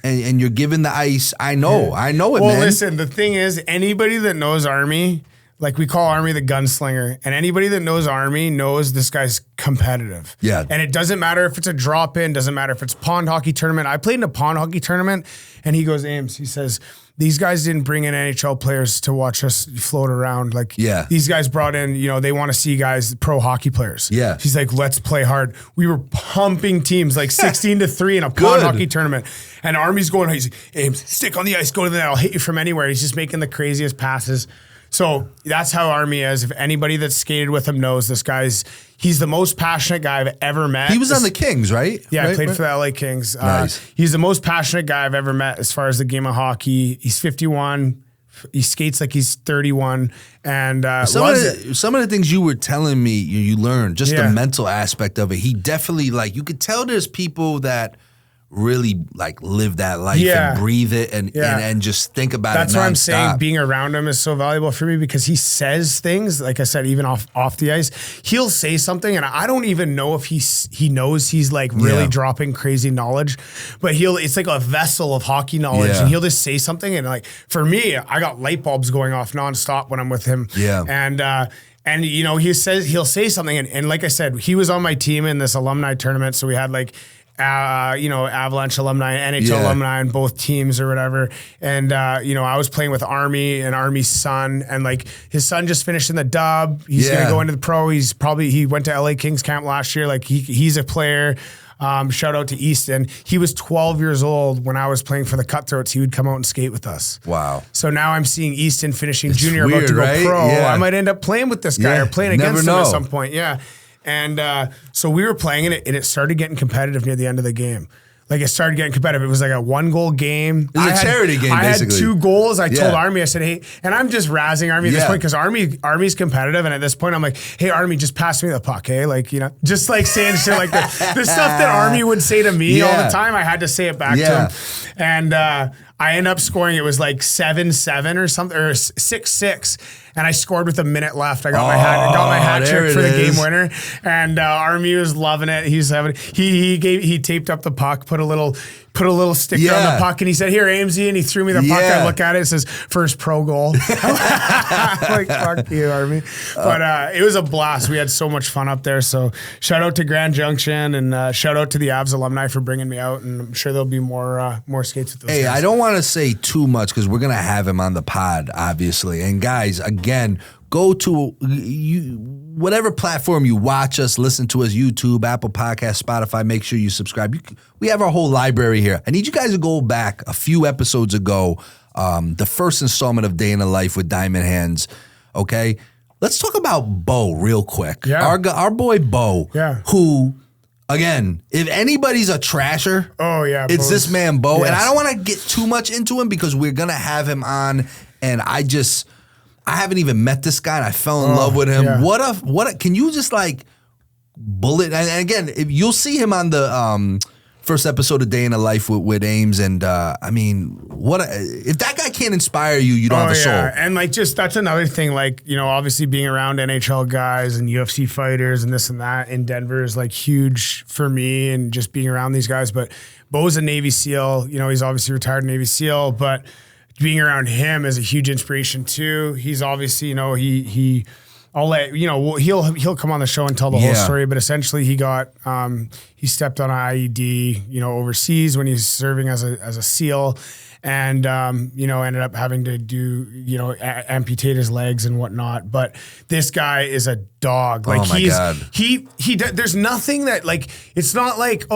Speaker 2: and you're given the ice, I know it,
Speaker 1: Well,
Speaker 2: man.
Speaker 1: listen, the thing is, anybody that knows Army, like we call Army the gunslinger, and anybody that knows Army knows this guy's competitive.
Speaker 2: Yeah.
Speaker 1: And it doesn't matter if it's a drop-in, doesn't matter if it's pond hockey tournament. I played in a pond hockey tournament, and he goes, Ames, he says, these guys didn't bring in NHL players to watch us float around. Like, these guys brought in, you know, they want to see guys, pro hockey players.
Speaker 2: Yeah.
Speaker 1: He's like, let's play hard. We were pumping teams like 16-3 in a pond hockey tournament. And Army's going, he's like, Ames, stick on the ice, go to the net, I'll hit you from anywhere. He's just making the craziest passes. So that's how Army is. If anybody that's skated with him knows this he's the most passionate guy I've ever met.
Speaker 2: He was on the Kings, right?
Speaker 1: Yeah,
Speaker 2: right,
Speaker 1: I played
Speaker 2: right?
Speaker 1: for the LA Kings.
Speaker 2: Nice.
Speaker 1: He's the most passionate guy I've ever met as far as the game of hockey. He's 51. He skates like he's 31. And
Speaker 2: some of the things you were telling me, you learned, just the mental aspect of it. He definitely, like, you could tell there's people that really like live that life and breathe it and just think about
Speaker 1: That's
Speaker 2: it.
Speaker 1: That's why I'm
Speaker 2: nonstop.
Speaker 1: saying being around him is so valuable for me, because he says things, like I said, even off the ice, he'll say something and I don't even know if he knows he's like really dropping crazy knowledge, but it's like a vessel of hockey knowledge and he'll just say something. And like, for me, I got light bulbs going off nonstop when I'm with him.
Speaker 2: Yeah.
Speaker 1: And you know, he'll say something. And like I said, he was on my team in this alumni tournament. So we had like, you know, Avalanche alumni, NHL alumni on both teams or whatever. And, you know, I was playing with Army and Army's son, and like his son just finished in the dub. He's going to go into the pro. He went to LA Kings camp last year. Like he's a player. Shout out to Easton. He was 12 years old when I was playing for the Cutthroats. He would come out and skate with us.
Speaker 2: Wow.
Speaker 1: So now I'm seeing Easton finishing junior, about to go pro. I might end up playing with this guy or playing against him at some point. Yeah. And so we were playing in it, and it started getting competitive near the end of the game. Like, it started getting competitive. It was like a 1-goal game.
Speaker 2: It was a charity game, basically.
Speaker 1: I had 2 goals. I told Army, I said, hey, and I'm just razzing Army at this point because Army's competitive. And at this point, I'm like, hey, Army, just pass me the puck, hey? Like, you know, just like saying shit like the stuff that Army would say to me all the time, I had to say it back to him. And I ended up scoring, it was like 7-7 or something, or 6-6. And I scored with a minute left. I got my hat trick for the game winner. And Army was loving it. He taped up the puck, put a little sticker on the puck, and he said, "Here, Amesy," and he threw me the puck. I look at it, it says first pro goal. I'm like, fuck you, Army. But it was a blast. We had so much fun up there. So shout out to Grand Junction, and shout out to the Avs alumni for bringing me out. And I'm sure there'll be more skates with those guys.
Speaker 2: I don't want to say too much because we're gonna have him on the pod, obviously. And guys, again, go to whatever platform you watch us, listen to us, YouTube, Apple Podcasts, Spotify. Make sure you subscribe. We have our whole library here. I need you guys to go back a few episodes ago, the first installment of Day in the Life with Diamond Hands, okay? Let's talk about Bo real quick.
Speaker 1: Yeah.
Speaker 2: Our boy Bo, who, again, if anybody's a trasher, it's this man Bo. Yes. And I don't want to get too much into him because we're going to have him on, and I haven't even met this guy, and I fell in love with him. Yeah. Can you just like bullet? And again, you'll see him on the first episode of Day in the Life with Ames, and I mean, if that guy can't inspire you, you don't have a soul.
Speaker 1: And like, that's another thing. Like, you know, obviously being around NHL guys and UFC fighters and this and that in Denver is like huge for me, and just being around these guys. But Bo's a Navy SEAL. You know, he's obviously retired Navy SEAL, but being around him is a huge inspiration too. He's obviously, you know, I'll let, you know, he'll come on the show and tell the whole story, but essentially he stepped on an IED, you know, overseas when he's serving as a SEAL, and, you know, ended up having to do, you know, amputate his legs and whatnot. But this guy is a dog. Like, there's nothing that, like, it's not like,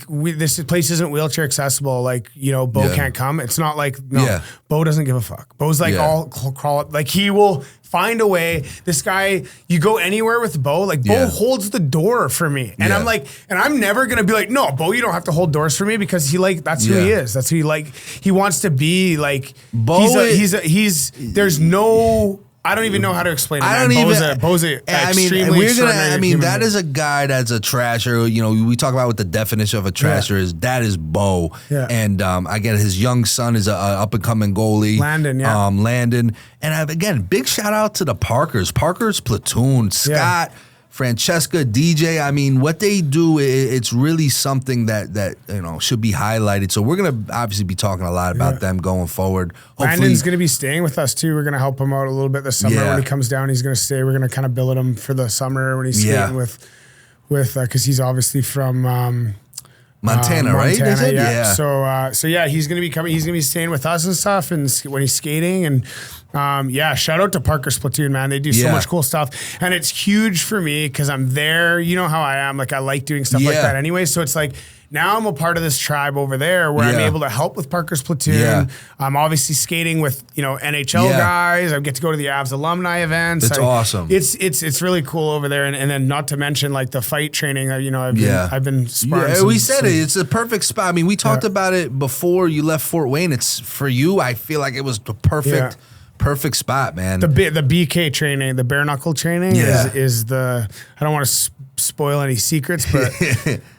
Speaker 1: this place isn't wheelchair accessible. Like, you know, Bo can't come. It's not like, Bo doesn't give a fuck. Bo's like, all crawl up. Like, he will find a way. This guy, you go anywhere with Bo, like Bo holds the door for me. And I'm like, and I'm never going to be like, no, Bo, you don't have to hold doors for me, because that's who he is. That's who he wants to be. Like, Bo, there's no, I don't even know how to explain it. Bo's extremely extraordinary.
Speaker 2: That is a guy that's a trasher. You know, we talk about what the definition of a trasher is. That is Bo.
Speaker 1: Yeah.
Speaker 2: And again, his young son is a up and coming goalie, Landon. And again, big shout out to the Parkers platoon, Scott. Francesca, DJ, I mean, what they do, it's really something that should be highlighted. So we're going to obviously be talking a lot about them going forward.
Speaker 1: Brandon's going to be staying with us too. We're going to help him out a little bit this summer. When he comes down, he's going to stay. We're going to kind of billet him for the summer when he's skating with because he's obviously from
Speaker 2: Montana, right?
Speaker 1: Yeah. So he's going to be coming. He's going to be staying with us and stuff, and when he's skating. And shout out to Parker's platoon, man. They do so much cool stuff, and it's huge for me because I'm there. You know how I am. Like, I like doing stuff like that anyway. So it's like, now I'm a part of this tribe over there where I'm able to help with Parker's platoon. I'm obviously skating with NHL guys. I get to go to the Avs alumni events.
Speaker 2: It's awesome.
Speaker 1: It's really cool over there, and then not to mention like the fight training. I've been sparring.
Speaker 2: Yeah, we said it. It's a perfect spot. I mean, we talked about it before you left Fort Wayne. It's for you. I feel like it was the perfect spot, man.
Speaker 1: The BK training, the bare knuckle training is the. I don't want to spoil any secrets, but.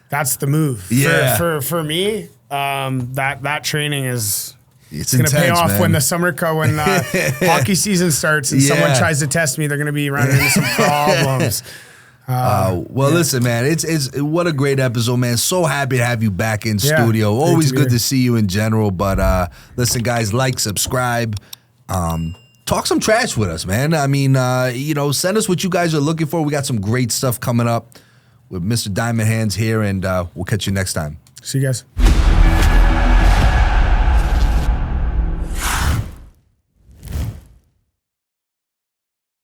Speaker 1: That's the move. Yeah. For me, that training is going to pay off, man. When the when hockey season starts and someone tries to test me, they're going to be running into some problems.
Speaker 2: Listen, man, it's what a great episode, man. So happy to have you back in studio. Always good to see you in general. But listen, guys, subscribe. Talk some trash with us, man. I mean, send us what you guys are looking for. We got some great stuff coming up with Mr. Diamond Hands here, and we'll catch you next time.
Speaker 1: See you guys.